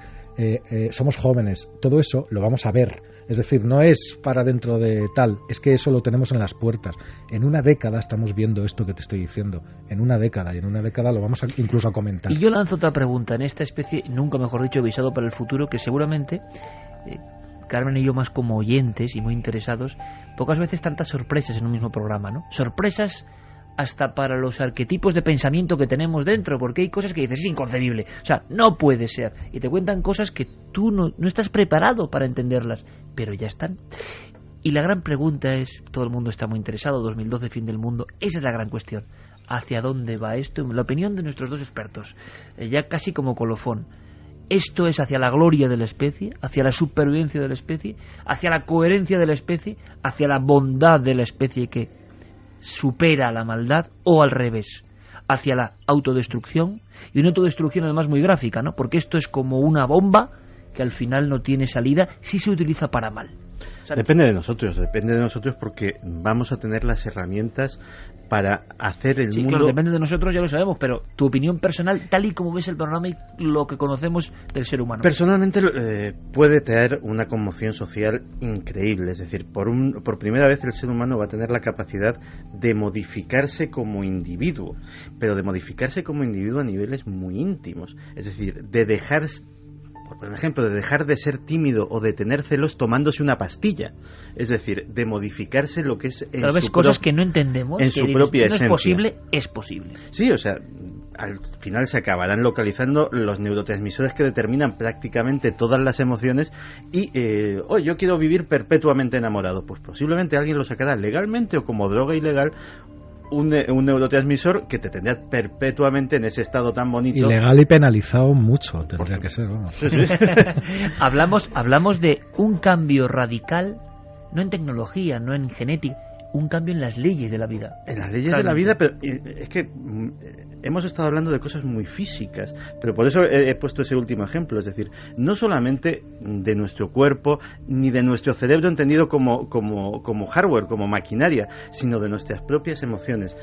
somos jóvenes, todo eso lo vamos a ver. Es decir, no es para dentro de tal, es que eso lo tenemos en las puertas. En una década estamos viendo esto que te estoy diciendo. En una década, y en una década lo vamos incluso a comentar. Y yo lanzo otra pregunta en esta especie, nunca mejor dicho, visado para el futuro, que seguramente Carmen y yo, más como oyentes y muy interesados, pocas veces tantas sorpresas en un mismo programa, ¿no? Sorpresas hasta para los arquetipos de pensamiento que tenemos dentro, porque hay cosas que dices, es inconcebible, o sea, no puede ser, y te cuentan cosas que tú no estás preparado para entenderlas, pero ya están. Y la gran pregunta es, todo el mundo está muy interesado, 2012, fin del mundo, esa es la gran cuestión, ¿hacia dónde va esto? La opinión de nuestros dos expertos, ya casi como colofón. ¿Esto es hacia la gloria de la especie, hacia la supervivencia de la especie, hacia la coherencia de la especie, hacia la bondad de la especie que supera la maldad, o al revés, hacia la autodestrucción, y una autodestrucción además muy gráfica, ¿no? Porque esto es como una bomba que al final no tiene salida si se utiliza para mal? Depende de nosotros porque vamos a tener las herramientas para hacer el mundo... Claro, depende de nosotros, ya lo sabemos, pero tu opinión personal, tal y como ves el programa y lo que conocemos del ser humano. Personalmente puede traer una conmoción social increíble, es decir, por primera vez el ser humano va a tener la capacidad de modificarse como individuo, pero de modificarse como individuo a niveles muy íntimos, es decir, de dejar... Por ejemplo, de dejar de ser tímido o de tener celos tomándose una pastilla. Es decir, de modificarse lo que es... cosas que no entendemos, en su propia esencia. No es posible, es posible. Sí, o sea, al final se acabarán localizando los neurotransmisores que determinan prácticamente todas las emociones y, yo quiero vivir perpetuamente enamorado. Pues posiblemente alguien lo sacará legalmente o como droga ilegal, un neurotransmisor que te tendría perpetuamente en ese estado tan bonito. Ilegal y penalizado mucho, tendría que ser, vamos. Sí. hablamos de un cambio radical, no en tecnología, no en genética, un cambio en las leyes de la vida. En las leyes de la vida, pero es que hemos estado hablando de cosas muy físicas, pero por eso he puesto ese último ejemplo, es decir, no solamente de nuestro cuerpo ni de nuestro cerebro entendido como hardware, como maquinaria, sino de nuestras propias emociones.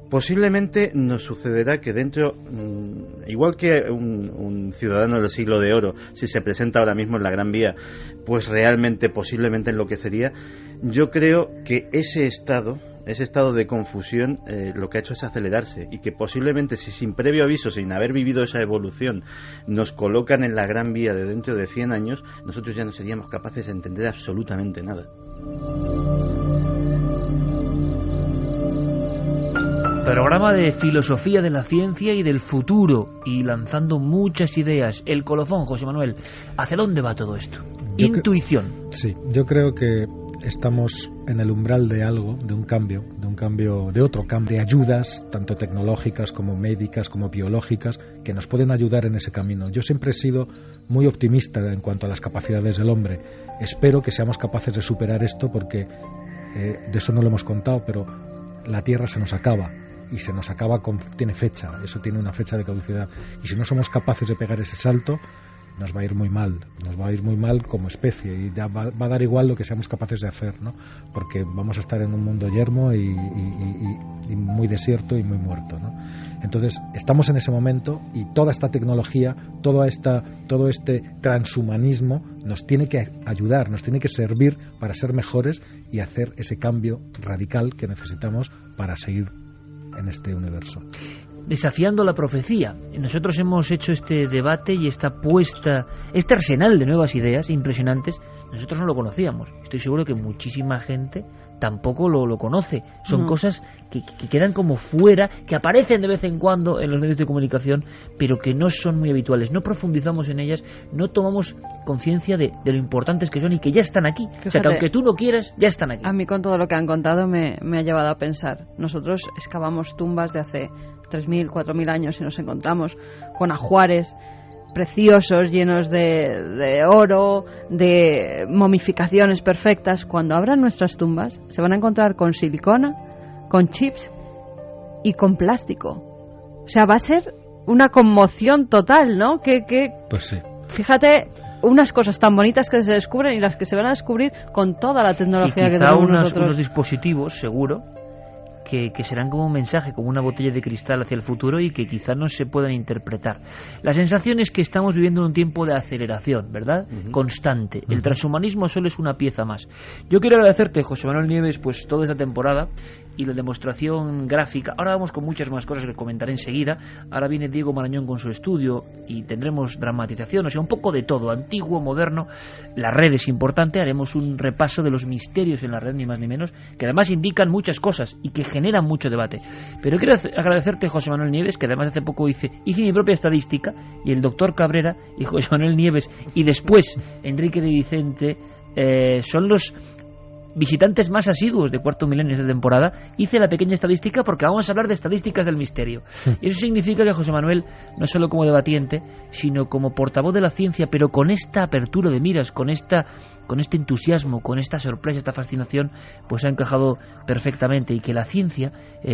Posiblemente nos sucederá que dentro, igual que un ciudadano del siglo de oro, si se presenta ahora mismo en la Gran Vía, pues realmente posiblemente enloquecería. Yo creo que ese estado de confusión lo que ha hecho es acelerarse, y que posiblemente si sin previo aviso, sin haber vivido esa evolución, nos colocan en la Gran Vía de dentro de 100 años, nosotros ya no seríamos capaces de entender absolutamente nada. Programa de filosofía de la ciencia y del futuro, y lanzando muchas ideas. El colofón, José Manuel, ¿hacia dónde va todo esto? Intuición. Sí, yo creo que estamos en el umbral de algo, de otro cambio, de ayudas, tanto tecnológicas como médicas, como biológicas, que nos pueden ayudar en ese camino. Yo siempre he sido muy optimista en cuanto a las capacidades del hombre. Espero que seamos capaces de superar esto, porque de eso no lo hemos contado, pero la Tierra se nos acaba. Y se nos acaba, tiene fecha, eso tiene una fecha de caducidad. Y si no somos capaces de pegar ese salto, nos va a ir muy mal como especie, y ya va a dar igual lo que seamos capaces de hacer, ¿no? Porque vamos a estar en un mundo yermo y muy desierto y muy muerto, ¿no? Entonces estamos en ese momento, y toda esta tecnología, todo este transhumanismo nos tiene que ayudar, nos tiene que servir para ser mejores y hacer ese cambio radical que necesitamos para seguir en este universo. Desafiando la profecía. Nosotros hemos hecho este debate y esta puesta, este arsenal de nuevas ideas impresionantes. Nosotros no lo conocíamos. Estoy seguro que muchísima gente tampoco lo conoce. Son cosas que quedan como fuera, que aparecen de vez en cuando en los medios de comunicación, pero que no son muy habituales. No profundizamos en ellas, no tomamos conciencia de lo importantes que son y que ya están aquí. Fíjate, o sea, que aunque tú no quieras, ya están aquí. A mí, con todo lo que han contado, me ha llevado a pensar. Nosotros excavamos tumbas de hace 3.000, 4.000 años y nos encontramos con ajuares preciosos, llenos de oro, de momificaciones perfectas. Cuando abran nuestras tumbas se van a encontrar con silicona, con chips y con plástico. O sea, va a ser una conmoción total, ¿no? Pues sí. Fíjate, unas cosas tan bonitas que se descubren y las que se van a descubrir con toda la tecnología que tenemos nosotros. Unos dispositivos, seguro, que serán como un mensaje, como una botella de cristal hacia el futuro y que quizá no se puedan interpretar. La sensación es que estamos viviendo en un tiempo de aceleración, ¿verdad? Constante. El transhumanismo solo es una pieza más. Yo quiero agradecerte, José Manuel Nieves, pues toda esta temporada y la demostración gráfica. Ahora vamos con muchas más cosas que comentaré enseguida. Ahora viene Diego Marañón con su estudio y tendremos dramatización, o sea, un poco de todo, antiguo, moderno. La red es importante, haremos un repaso de los misterios en la red, ni más ni menos, que además indican muchas cosas y que generan mucho debate. Pero quiero agradecerte, José Manuel Nieves, que además hace poco hice mi propia estadística, y el doctor Cabrera y José Manuel Nieves y después Enrique de Vicente son los visitantes más asiduos de Cuarto Milenio esta temporada. Hice la pequeña estadística porque vamos a hablar de estadísticas del misterio. Y eso significa que José Manuel, no solo como debatiente, sino como portavoz de la ciencia, pero con esta apertura de miras, con este entusiasmo, con esta sorpresa, esta fascinación, pues ha encajado perfectamente. Y que la ciencia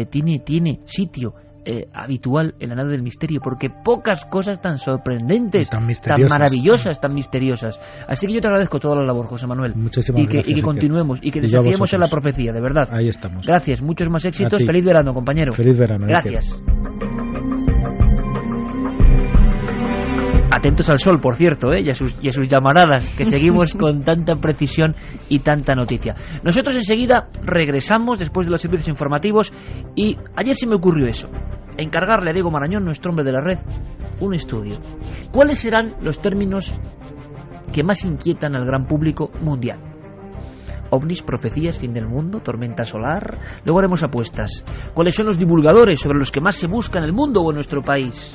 tiene sitio habitual en la nave del misterio, porque pocas cosas tan sorprendentes, tan maravillosas, tan misteriosas. Así que yo te agradezco toda la labor, José Manuel. Muchísimas gracias, y que continuemos y que desafiemos a la profecía, de verdad. Ahí estamos. Gracias, muchos más éxitos. Feliz verano, compañero. Feliz verano. Gracias. Atentos al sol, por cierto, y a sus llamaradas, que seguimos con tanta precisión y tanta noticia. Nosotros enseguida regresamos después de los servicios informativos y ayer se me ocurrió eso, encargarle a Diego Marañón, nuestro hombre de la red, un estudio. ¿Cuáles serán los términos que más inquietan al gran público mundial? ovnis, profecías, fin del mundo, tormenta solar. Luego haremos apuestas. ¿Cuáles son los divulgadores sobre los que más se busca en el mundo o en nuestro país?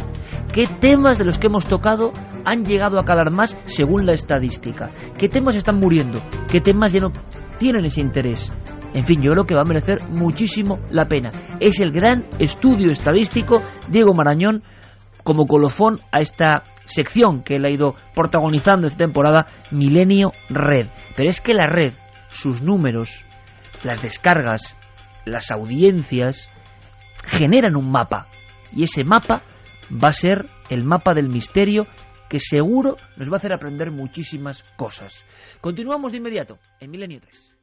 ¿Qué temas de los que hemos tocado han llegado a calar más según la estadística? ¿Qué temas están muriendo? ¿Qué temas ya no tienen ese interés? En fin, yo creo que va a merecer muchísimo la pena. Es el gran estudio estadístico Diego Marañón como colofón a esta sección que él ha ido protagonizando esta temporada, Milenio Red. Pero es que la red, sus números, las descargas, las audiencias, generan un mapa. Y ese mapa va a ser el mapa del misterio que seguro nos va a hacer aprender muchísimas cosas. Continuamos de inmediato en Milenio 3.